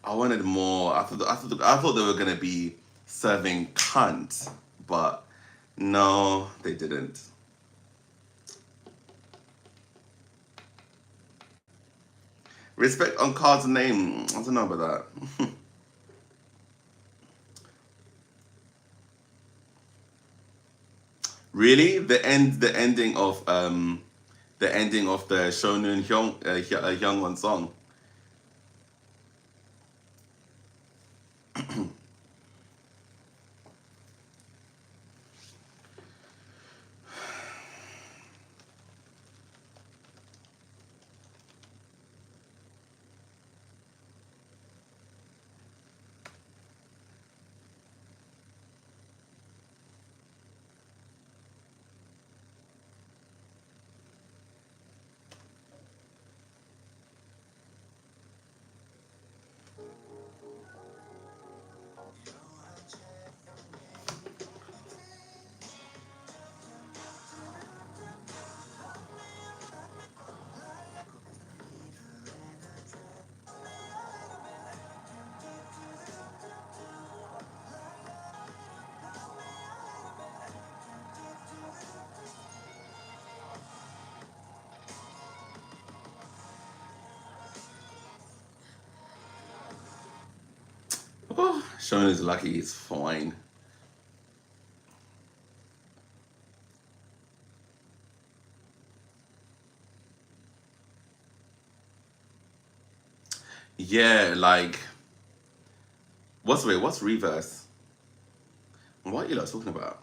wanted more. I thought they were gonna be serving cunt, but no, they didn't. Respect on Card's name. I don't know about that. Really, the ending of the Shonen Hyungwon song. Oh, Shonen is lucky. It's fine. Yeah, like what's reverse? What are you lot talking about?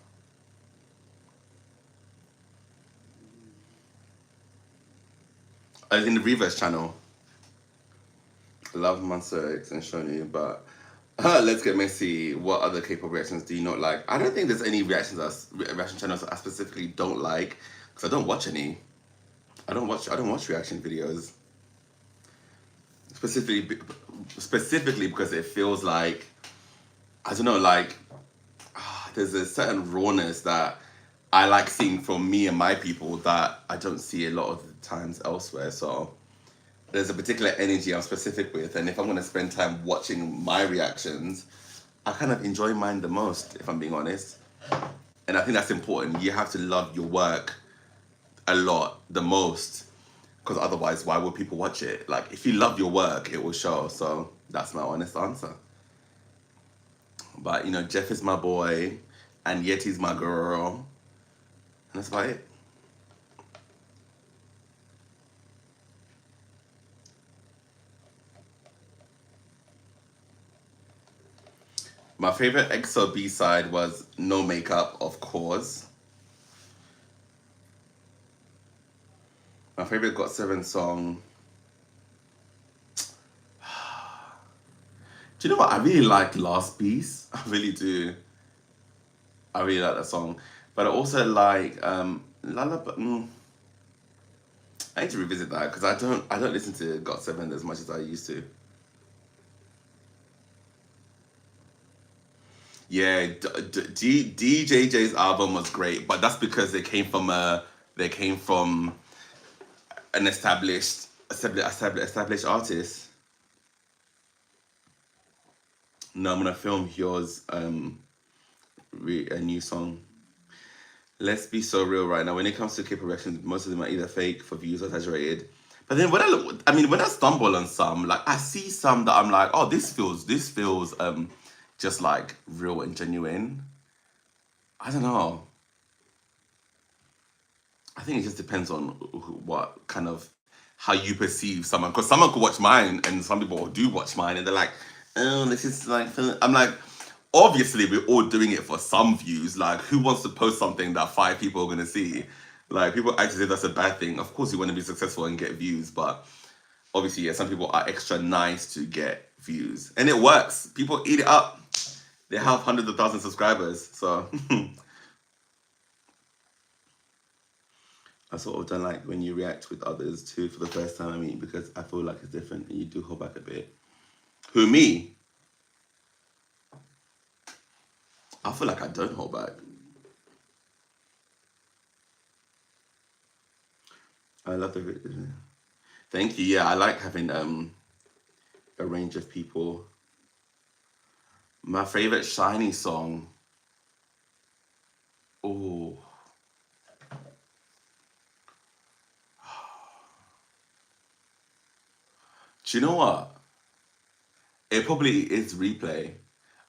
As in the reverse channel. Love Monster X and Shoni, but let's get messy. What other K-pop reactions do you not like? I don't think there's any reaction channels I specifically don't like because I don't watch any. I don't watch reaction videos specifically specifically because it feels like I don't know like there's a certain rawness that I like seeing from me and my people that I don't see a lot of the times elsewhere. So there's a particular energy I'm specific with, and if I'm gonna spend time watching my reactions, I kind of enjoy mine the most, if I'm being honest. And I think that's important. You have to love your work a lot, the most, because otherwise, why would people watch it? Like, if you love your work, it will show. So that's my honest answer. But Jeff is my boy, and Yeti's my girl, and that's about it. My favorite EXO B side was No Makeup, of course. My favorite GOT7 song. Do you know what? I really like Last Piece. I really do. I really like that song. But I also like Lullaby. I need to revisit that because I don't listen to GOT7 as much as I used to. Yeah, DJJ's album was great, but that's because they came from an established artist. No, I'm gonna film yours a new song. Let's be so real right now. When it comes to K-pop reactions, most of them are either fake for views or exaggerated. But then when I stumble on some, like I see some that I'm like, oh, this feels just like real and genuine. I don't know. I think it just depends on what kind of how you perceive someone. Because someone could watch mine, and some people do watch mine, and they're like, "Oh, this is like." I'm like, obviously, we're all doing it for some views. Like, who wants to post something that 5 people are gonna see? Like, people act as if that's a bad thing. Of course, you want to be successful and get views, but obviously, yeah, some people are extra nice to get views, and it works. People eat it up. They have hundreds of thousands of subscribers, so I sort of don't like when you react with others too for the first time I meet because I feel like it's different and you do hold back a bit. Who, me? I feel like I don't hold back. I love the video. Thank you. Yeah, I like having a range of people. My favorite Shiny song. Oh, do you know what? It probably is Replay.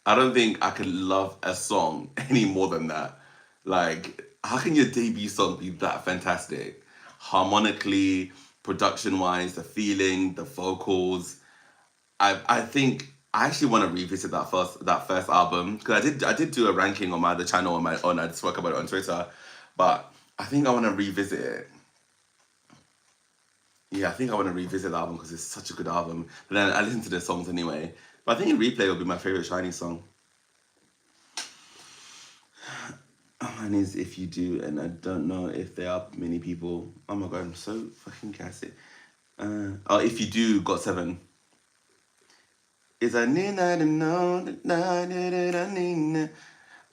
I don't think I could love a song any more than that. Like, how can your debut song be that fantastic? Harmonically, production wise, the feeling, the vocals. I think I actually want to revisit that first album because I did do a ranking on my other channel on my own. I spoke about it on Twitter, but I think I want to revisit it. Yeah, I think I want to revisit the album because it's such a good album. But then I listen to the songs anyway. But I think Replay will be my favorite Shiny song. Mine is If You Do, and I don't know if there are many people. Oh my god, I'm so fucking gassy. Oh, If You Do, got 7. It's a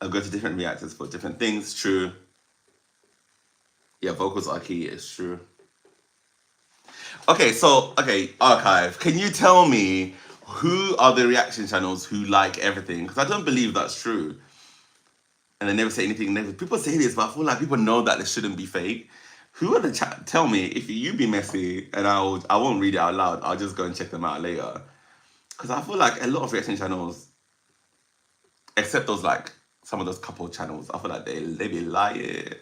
I'll go to different reactors for different things. True. Yeah, vocals are key. It's true. Okay, archive. Can you tell me who are the reaction channels who like everything? Because I don't believe that's true. And they never say anything negative. People say this, but I feel like people know that this shouldn't be fake. Who are the chat? Tell me if you be messy, and I won't read it out loud. I'll just go and check them out later. Because I feel like a lot of reaction channels, except those like some of those couple channels, I feel like they be lying.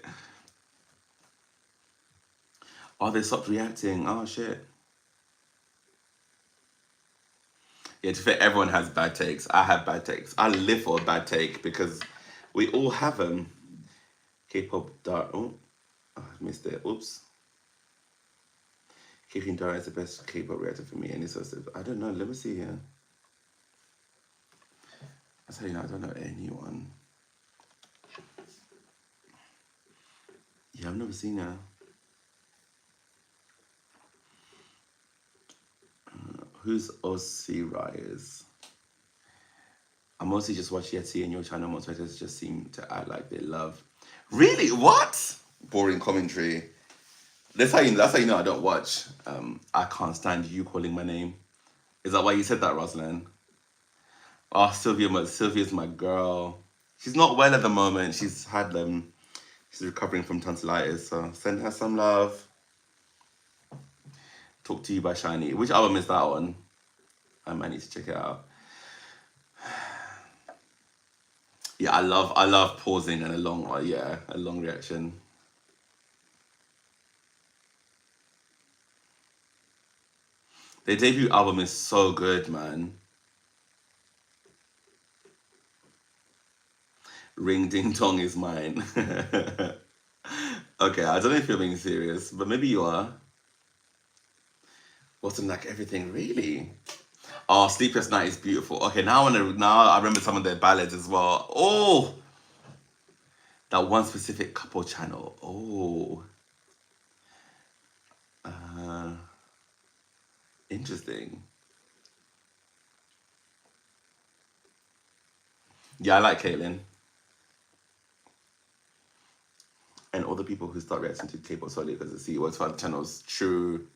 Oh, they stopped reacting. Oh shit. Yeah, to be fair, everyone has bad takes. I have bad takes. I live for a bad take because we all have them. K-pop dark. Oh, I missed it. Oops. Keeping Dara is the best K-pop reactor for me, and it's also I don't know. Let me see here. I tell you, I don't know anyone. Yeah, I've never seen her. Who's Aussie Rise? I mostly just watch Yeti and your channel. Most writers just seem to act like they love. Really? What? Boring commentary. That's how you know I don't watch. I can't stand you calling my name. Is that why you said that, Rosalind? Oh, Sylvia's my girl. She's not well at the moment. She's recovering from tonsillitis, so send her some love. Talk to You by Shiny. Which album is that one? I might need to check it out. Yeah, I love pausing and a long reaction. Their debut album is so good, man. Ring Ding Dong is mine. Okay, I don't know if you're being serious, but maybe you are. Wasn't like everything, really? Oh, Sleepless Night is beautiful. Okay, now I remember some of their ballads as well. Oh, that one specific couple channel. Oh, interesting. Yeah, I like Caitlyn. And all the people who start reacting to K-pop solely because the CEOs for other channels. True.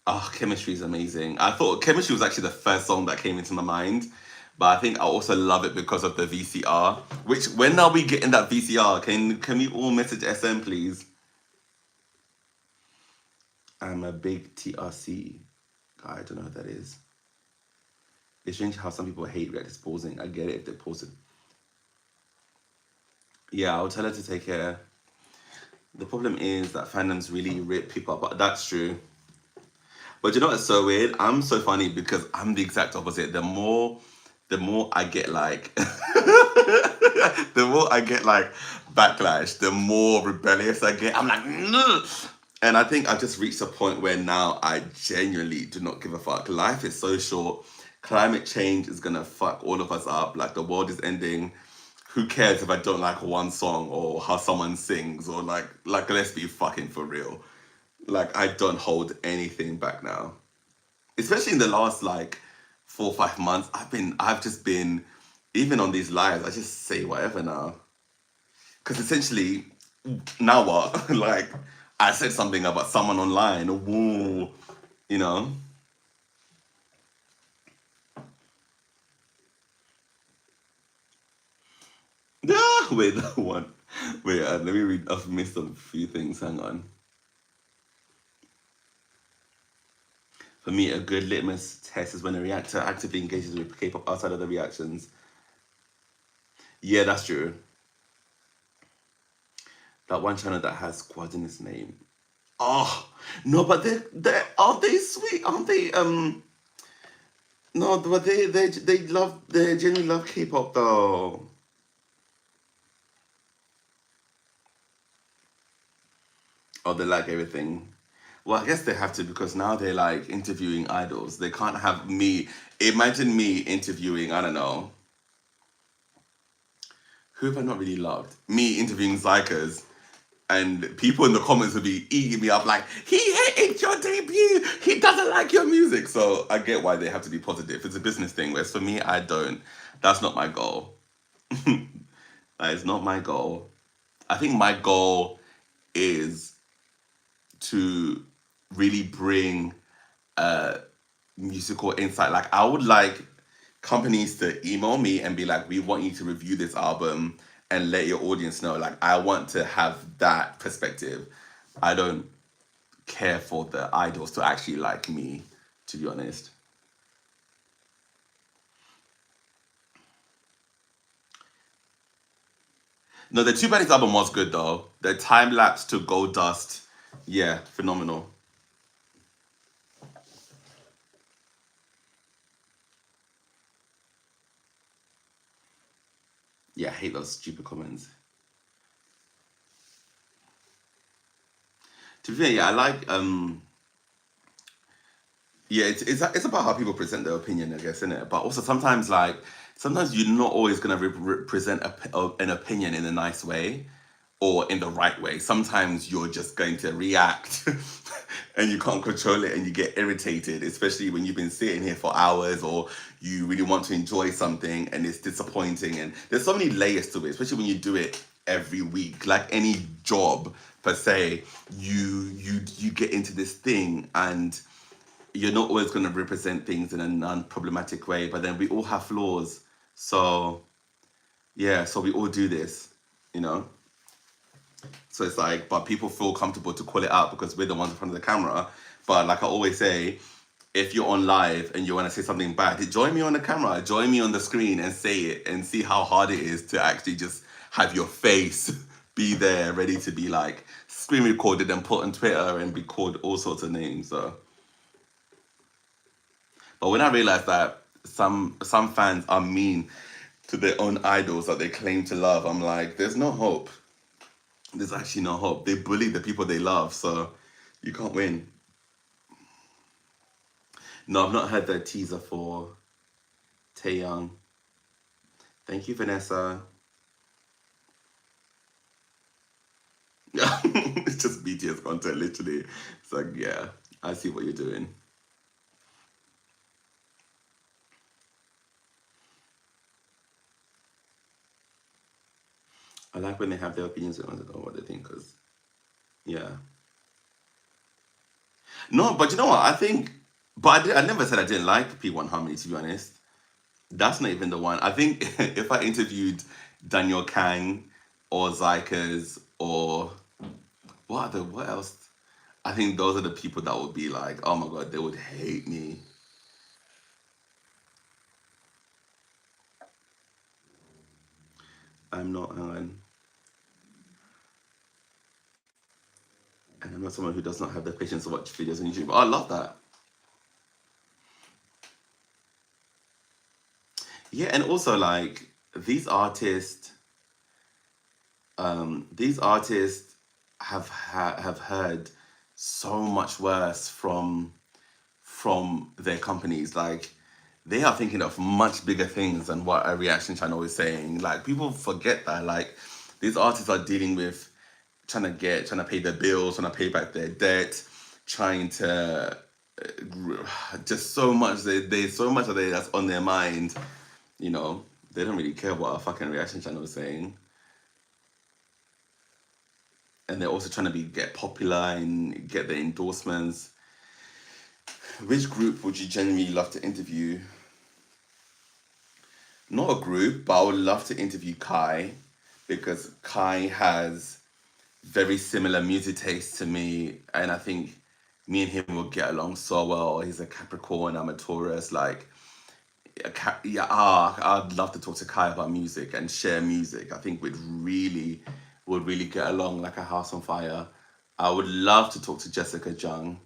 Oh, Chemistry is amazing. I thought Chemistry was actually the first song that came into my mind. But I think I also love it because of the VCR. Which, when are we getting that VCR? Can we all message SM, please? I'm a big TRC guy. I don't know what that is. It's strange how some people hate reactors pausing. I get it if they're pausing. Yeah, I'll tell her to take care. The problem is that fandoms really rip people up. But that's true. But you know what's so weird? I'm so funny because I'm the exact opposite. The more I get like the more I get like backlash, the more rebellious I get. I'm like, no. And I think I've just reached a point where now I genuinely do not give a fuck. Life is so short. Climate change is gonna fuck all of us up. Like the world is ending. Who cares if I don't like one song or how someone sings or like let's be fucking for real. Like I don't hold anything back now. Especially in the last like 4 or 5 months, I've just been, even on these lives, I just say whatever now. Because essentially, now what? Like, I said something about someone online. Woo, you know. Yeah, wait, that one. Wait, let me read. I've missed a few things. Hang on. For me, a good litmus test is when a reactor actively engages with K-pop outside of the reactions. Yeah, that's true. That one channel that has squad in its name. Oh no, but they aren't they sweet? Aren't they? No, but they genuinely love K-pop though. Oh, they like everything. Well, I guess they have to because now they're like interviewing idols. They can't have me. Imagine me interviewing, I don't know, who have I not really loved? Me interviewing Zykas, and people in the comments would be eating me up like, he hated your debut. He doesn't like your music. So I get why they have to be positive. It's a business thing. Whereas for me, I don't. That's not my goal. That is not my goal. I think my goal is to really bring musical insight. Like I would like companies to email me and be like, we want you to review this album and let your audience know. Like I want to have that perspective. I don't care for the idols to actually like me, to be honest. No, the Two Baddies album was good though. The time lapse to Gold Dust, yeah, phenomenal. Yeah, I hate those stupid comments. To be fair, yeah, I like yeah, it's about how people present their opinion, I guess, isn't it? But also sometimes, like, sometimes you're not always gonna present an opinion in a nice way or in the right way. Sometimes you're just going to react, and you can't control it, and you get irritated, especially when you've been sitting here for hours, or you really want to enjoy something and it's disappointing. And there's so many layers to it, especially when you do it every week, like any job per se. You get into this thing and you're not always going to represent things in a non-problematic way, but then we all have flaws. So yeah, so we all do this, you know. So it's like, but people feel comfortable to call it out because we're the ones in front of the camera. But like I always say, if you're on live and you want to say something bad, join me on the camera, join me on the screen and say it, and see how hard it is to actually just have your face be there, ready to be like screen recorded and put on Twitter and be called all sorts of names. So but when I realized that some fans are mean to their own idols that they claim to love, I'm like, there's no hope. There's actually no hope. They bully the people they love, so you can't win. No, I've not heard the teaser for Taeyang. Thank you, Vanessa. It's just BTS content, literally. It's like, yeah, I see what you're doing. I like when they have their opinions on what they think, because, yeah. No, but you know what? I think, but I never said I didn't like P1 Harmony, to be honest. That's not even the one. I think if I interviewed Daniel Kang or Zykas or what else? I think those are the people that would be like, oh my god, they would hate me. I'm not, and I'm not someone who does not have the patience to watch videos on YouTube. Oh, I love that. Yeah, and also like these artists have heard so much worse from their companies. Like they are thinking of much bigger things than what a reaction channel is saying. Like people forget that. Like these artists are dealing with trying to pay their bills, trying to pay back their debt, trying to just so much. They so much that's on their mind. You know, they don't really care what a fucking reaction channel is saying, and they're also trying to get popular and get the endorsements. Which group would you genuinely love to interview? Not a group, but I would love to interview Kai because Kai has very similar music tastes to me, and I think me and him will get along so well. He's a Capricorn, I'm a Taurus. Like, yeah, I'd love to talk to Kai about music and share music. I think would really get along like a house on fire. I would love to talk to Jessica Jung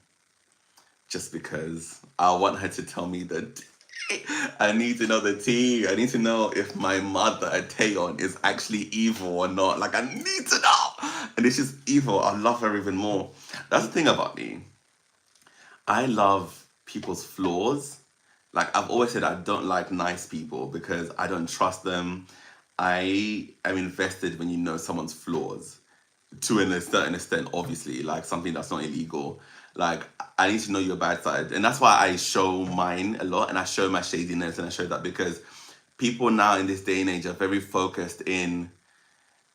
just because I want her to tell me that I need to know the tea. I need to know if my mother, Taeyeon, is actually evil or not. Like, I need to know. And if she's evil, I love her even more. That's the thing about me. I love people's flaws. Like, I've always said I don't like nice people because I don't trust them. I am invested when you know someone's flaws to a certain extent, obviously, like something that's not illegal. Like, I need to know your bad side. And that's why I show mine a lot and I show my shadiness and I show that because people now in this day and age are very focused in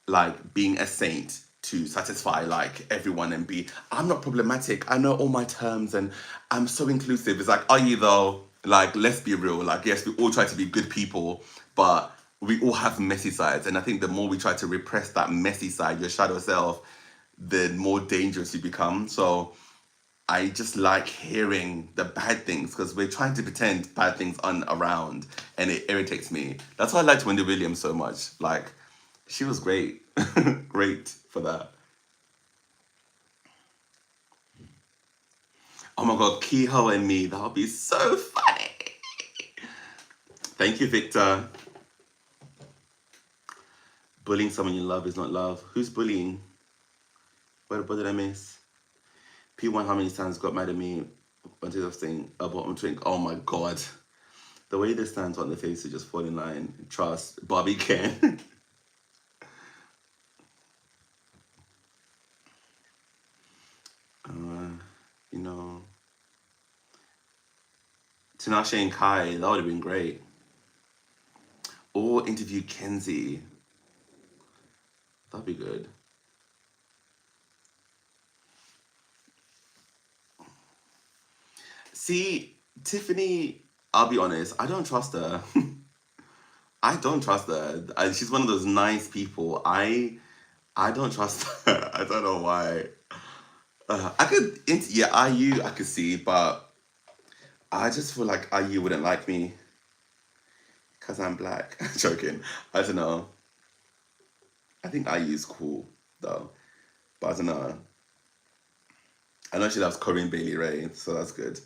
like being a saint to satisfy like everyone and be, I'm not problematic, I know all my terms and I'm so inclusive. It's like, are you though? Like, let's be real. Like, yes, we all try to be good people, but we all have messy sides. And I think the more we try to repress that messy side, your shadow self, the more dangerous you become. So I just like hearing the bad things because we're trying to pretend bad things aren't around and it irritates me. That's why I liked Wendy Williams so much. Like, she was great. Great for that. Oh my god, Kehoe and me, that would be so funny. Thank you, Victor. Bullying someone you love is not love. Who's bullying? What did I miss? P1, how many times got mad at me until I was saying a bottom drink? Oh my god. The way this stands on the face to just fall in line. Trust. Bobby Ken. uh, you know. Tinashe and Kai, that would have been great. Or interview Kenzie. That'd be good. See, Tiffany, I'll be honest, I don't trust her. I don't trust her. She's one of those nice people. I don't trust her. I don't know why. I could, yeah, IU, I could see, but I just feel like IU wouldn't like me because I'm black. Joking. I don't know. I think IU is cool, though. But I don't know. I know she loves Corinne Bailey Ray, so that's good.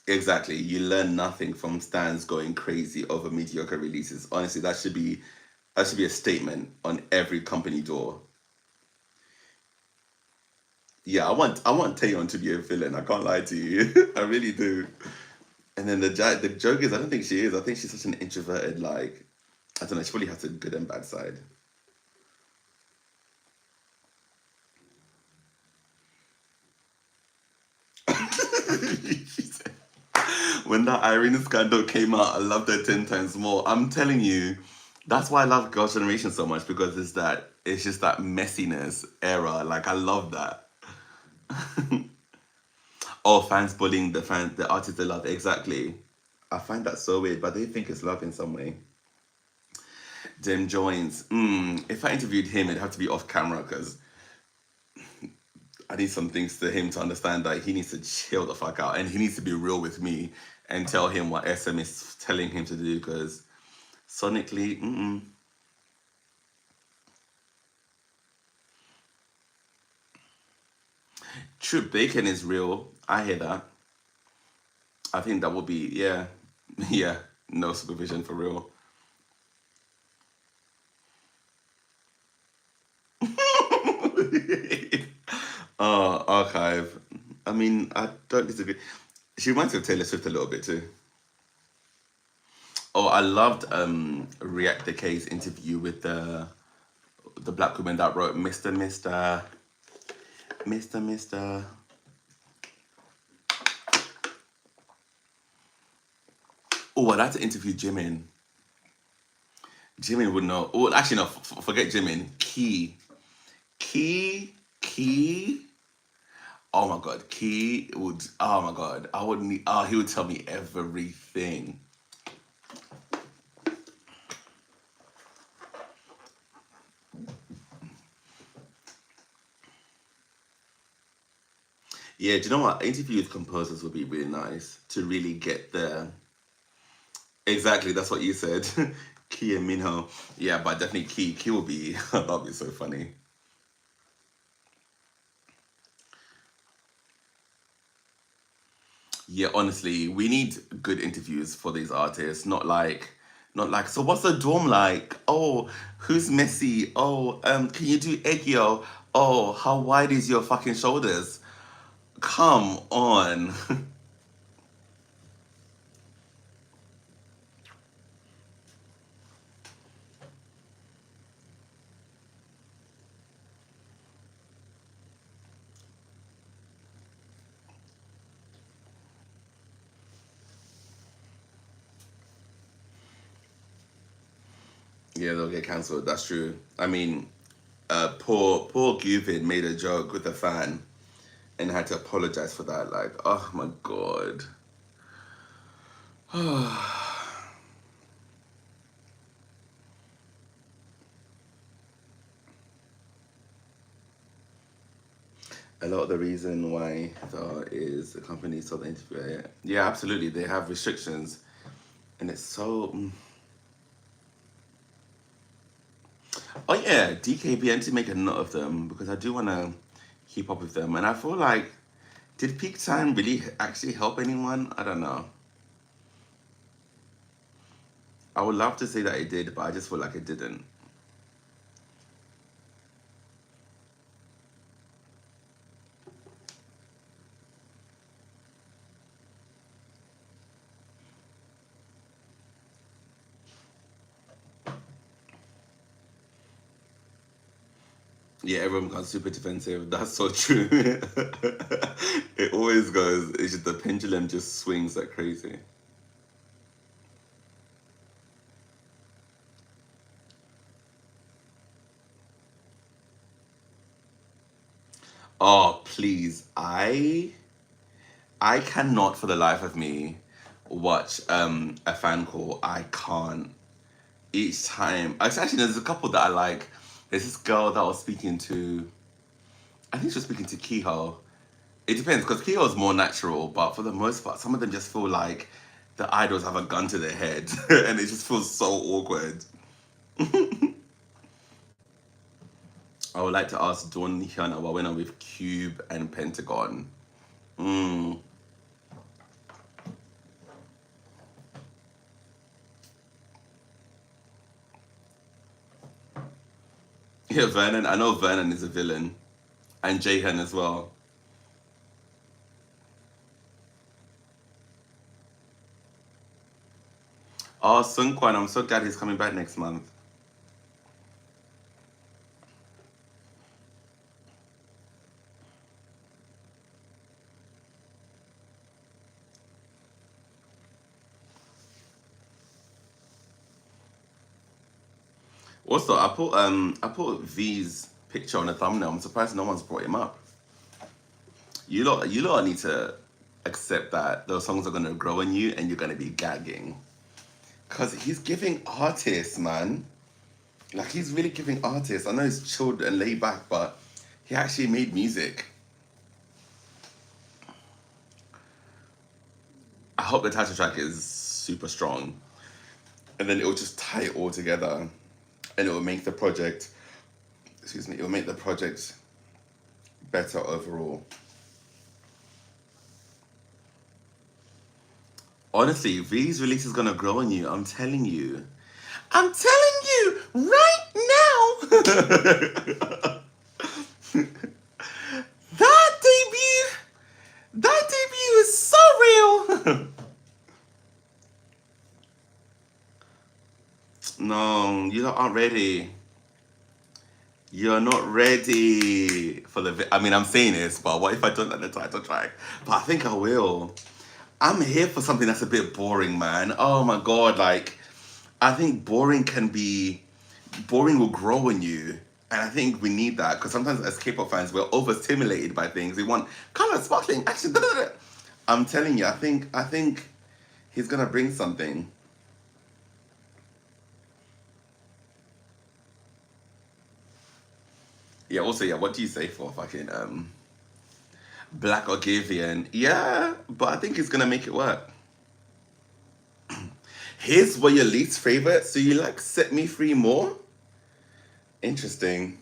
Exactly. You learn nothing from stands going crazy over mediocre releases. Honestly, that should be a statement on every company door. Yeah, I want Taeyeon to be a villain. I can't lie to you. I really do. And then the joke is, I don't think she is. I think she's such an introverted, like, I don't know. She probably has a good and bad side. She said, when that Irene scandal came out, I loved her 10 times more. I'm telling you, that's why I love Girls' Generation so much because it's just that messiness era. Like, I love that. Oh, fans bullying the artist they love. Exactly. I find that so weird, but they think it's love in some way. Jim Joins. If I interviewed him, it'd have to be off camera because I need some things to him to understand that he needs to chill the fuck out and he needs to be real with me and tell him what SM is telling him to do because sonically, True Bacon is real. I hear that. I think that would be, yeah, yeah, no supervision for real. Archive. I mean, I don't disagree. She reminds me of Taylor Swift a little bit too. Oh, I loved React the K's interview with the black woman that wrote Mr. Mr. Mr. Oh, I'd like to interview Jimin. Jimin would know. Oh, actually, no, forget Jimin. Key. Oh my God, Key would. Oh my God, I would need. Oh, he would tell me everything. Yeah, do you know what? Interview with composers would be really nice to really get the. Exactly, that's what you said. Key and Minho. Yeah, but definitely Key. Key will be. That'll be so funny. Yeah, honestly, we need good interviews for these artists. Not like. So what's the dorm like? Oh, who's messy? Oh, can you do Eggio? Oh, how wide is your fucking shoulders? Come on. Yeah, they'll get cancelled. That's true. I mean, poor Guvin made a joke with a fan and had to apologize for that. Like, oh my god. A lot of the reason why though is the company told the interviewer. Yeah, absolutely. They have restrictions, and it's so. Oh yeah, DKB. I need to make a note of them because I do want to keep up with them, and I feel like did peak time really actually help anyone? I don't know. I would love to say that it did, but I just feel like it didn't. Yeah, everyone got super defensive. That's so true. It always goes. It's just the pendulum just swings like crazy. Oh, please. I cannot for the life of me watch a fan call. I can't. Each time. Actually, there's a couple that I like. There's this girl that I was speaking to. I think she was speaking to Kiho. It depends because Kiho is more natural, but for the most part, some of them just feel like the idols have a gun to their head, and it just feels so awkward. I would like to ask Dawn Hyuna what went on with Cube and Pentagon. Mm. Yeah, Vernon. I know Vernon is a villain, and Jahan as well. Oh, Sungkwan, I'm so glad he's coming back next month. Also, I put V's picture on the thumbnail. I'm surprised no one's brought him up. You lot need to accept that those songs are gonna grow on you and you're gonna be gagging. Cause he's giving artists, man. Like he's really giving artists. I know he's chilled and laid back, but he actually made music. I hope the title track is super strong. And then it will just tie it all together. And it will make the project, excuse me, it will make the project better overall. Honestly, V's release is gonna grow on you. I'm telling you. I'm telling you right now. that debut, that debut is so real. No, you aren't ready. You're not ready for I mean, I'm saying this, but what if I don't like the title track? But I think I will. I'm here for something that's a bit boring, man. Oh my god, like I think boring will grow in you. And I think we need that because sometimes as K-pop fans, we're overstimulated by things. We want color, sparkling, action. Da, da, da. I'm telling you, I think he's gonna bring something. Yeah. Also, yeah. What do you say for fucking Black Ogavian? Yeah, but I think he's gonna make it work. His were your least favorite, so you like Set Me Free more? Interesting.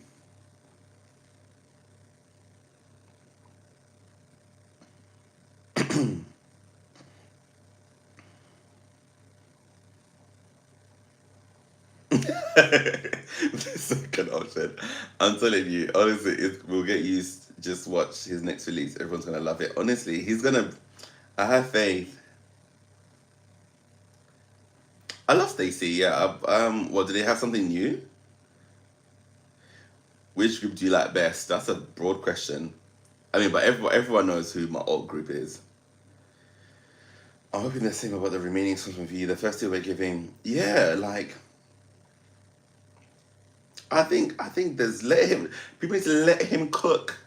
The second option. I'm telling you, honestly, we'll get used. Just watch his next release. Everyone's gonna love it. Honestly, he's gonna. I have faith. I love Stacey. Yeah. What do they have something new? Which group do you like best? That's a broad question. I mean, but everyone knows who my alt group is. I'm hoping the same about the remaining songs from VACAYY. The first two we're giving, yeah, like I think there's let him. People need to let him cook.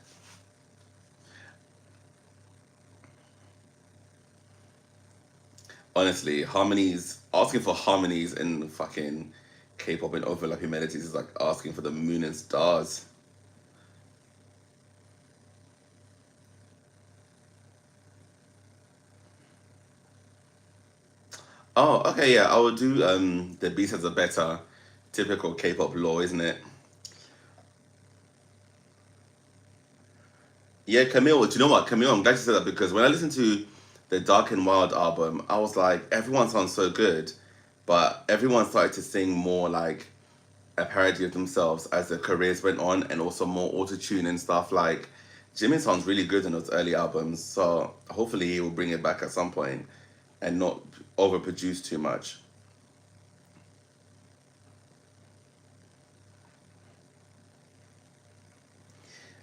Honestly, harmonies, asking for harmonies in fucking K-pop and overlapping melodies is like asking for the moon and stars. Oh, okay, yeah, I will do the B-sides are better. Typical K-pop law, isn't it? Yeah, Camille, do you know what? Camille, I'm glad you said that because when I listened to the Dark and Wild album, I was like, everyone sounds so good, but everyone started to sing more like a parody of themselves as their careers went on and also more auto-tune and stuff. Like, Jimmy sounds really good in those early albums, so hopefully he will bring it back at some point and not overproduce too much.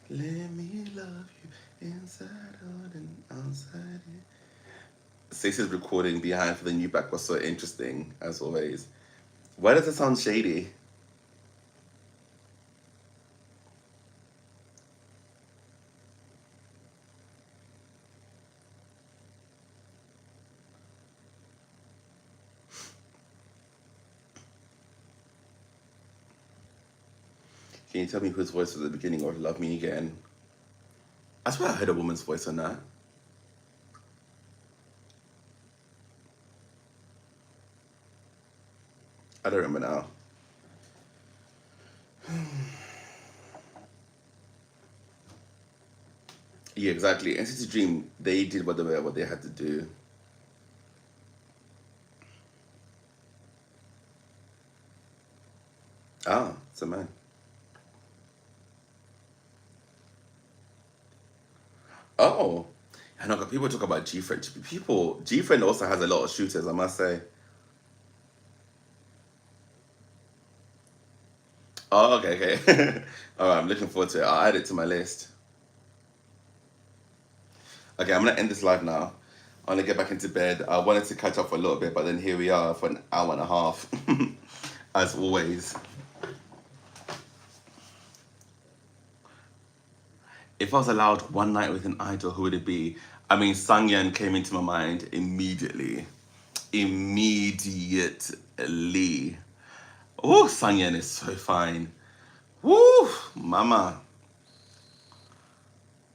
Let me love you inside out and outside. Stacey's recording behind for the new back was so interesting, as always. Why does it sound shady? Can you tell me whose voice was at the beginning of Love Me Again? I swear I heard a woman's voice on that. I don't remember now. Yeah, exactly. NCT Dream, they did what they had to do. Ah, it's a man. Oh, I know. 'Cause people talk about G Friend. G Friend also has a lot of shooters, I must say. Oh, okay, okay. All right, I'm looking forward to it. I'll add it to my list. Okay, I'm gonna end this live now. I'm gonna get back into bed. I wanted to catch up for a little bit, but then here we are for an hour and a half, as always. If I was allowed one night with an idol, who would it be? I mean, Sangyeon came into my mind immediately. Immediately. Oh, Sangyeon is so fine. Woo, mama.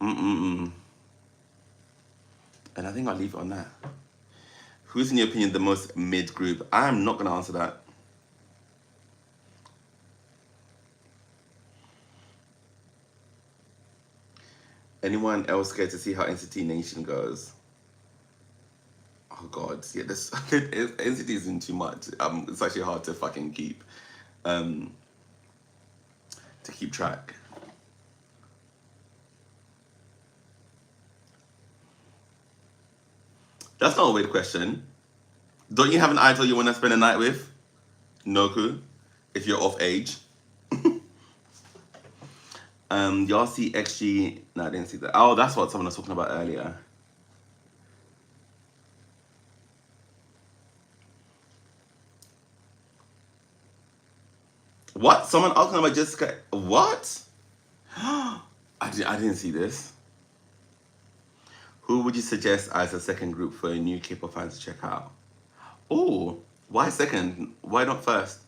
Mm-mm-mm. And I think I'll leave it on that. Who's, in your opinion, the most mid group? I'm not going to answer that. Anyone else scared to see how NCT Nation goes? Oh God, yeah, this NCT is in too much. It's actually hard to fucking um, keep track. That's not a weird question. Don't you have an idol you want to spend a night with? Noku, if you're of age. Y'all see XG? No, I didn't see that. Oh, that's what someone was talking about earlier. What? Someone asking about Jessica? What? I didn't see this. Who would you suggest as a second group for a new K-pop fans to check out? Oh, why second? Why not first?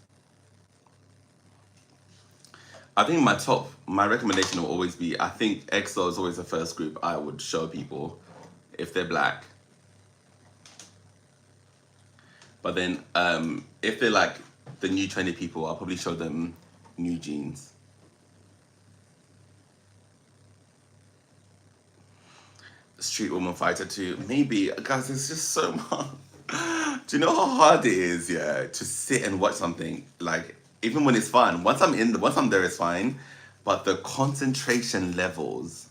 I think my recommendation will always be, I think EXO is always the first group I would show people if they're black. But then if they're like the new trendy people, I'll probably show them New Jeans. Street Woman Fighter 2. Maybe, guys, it's just so much. Do you know how hard it is, yeah, to sit and watch something? Like, even when it's fun, once I'm there, it's fine. But the concentration levels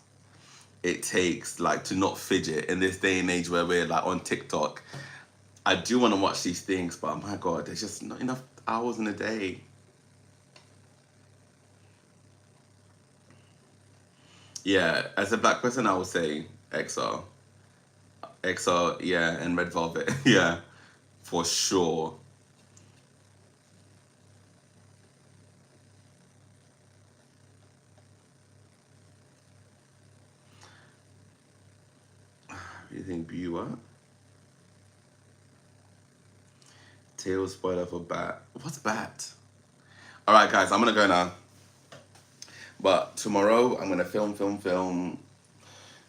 it takes, like, to not fidget in this day and age where we're like on TikTok. I do want to watch these things, but oh my God, there's just not enough hours in a day. Yeah, as a black person, I would say EXO. EXO, yeah, and Red Velvet, yeah, for sure. You think what? Tail spoiler for Bat. What's Bat? All right, guys, I'm gonna go now. But tomorrow, I'm gonna film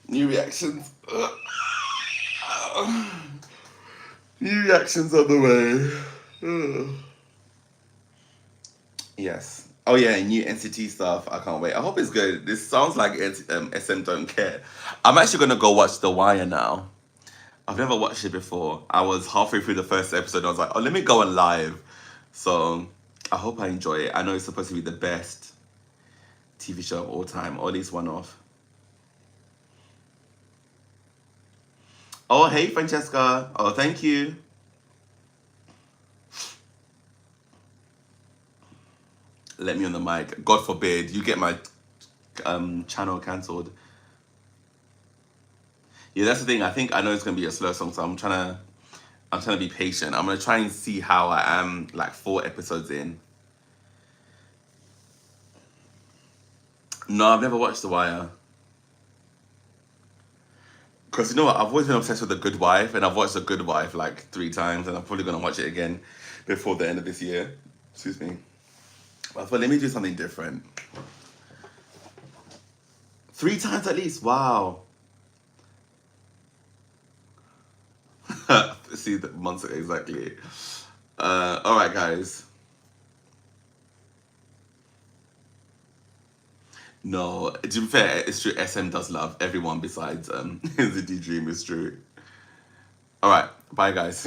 new reactions. New reactions on the way. Yes. Oh yeah, new NCT stuff. I can't wait. I hope it's good. This sounds like SM don't care. I'm actually gonna go watch The Wire now. I've never watched it before. I was halfway through the first episode. I was like, oh, let me go on live. So I hope I enjoy it. I know it's supposed to be the best TV show of all time, or at least one of. Oh, hey, Francesca. Oh, thank you. Let me on the mic. God forbid you get my channel cancelled. Yeah, that's the thing. I know it's gonna be a slow song, so I'm trying to be patient. I'm gonna try and see how I am like 4 episodes in. No, I've never watched The Wire. Because you know what, I've always been obsessed with The Good Wife, and I've watched The Good Wife like 3 times, and I'm probably gonna watch it again before the end of this year. Excuse me. But I thought, let me do something different. 3 times at least. Wow. See the months exactly. All right, guys. No, to be fair, it's true. SM does love everyone besides the D Dream. Is true. All right, bye, guys.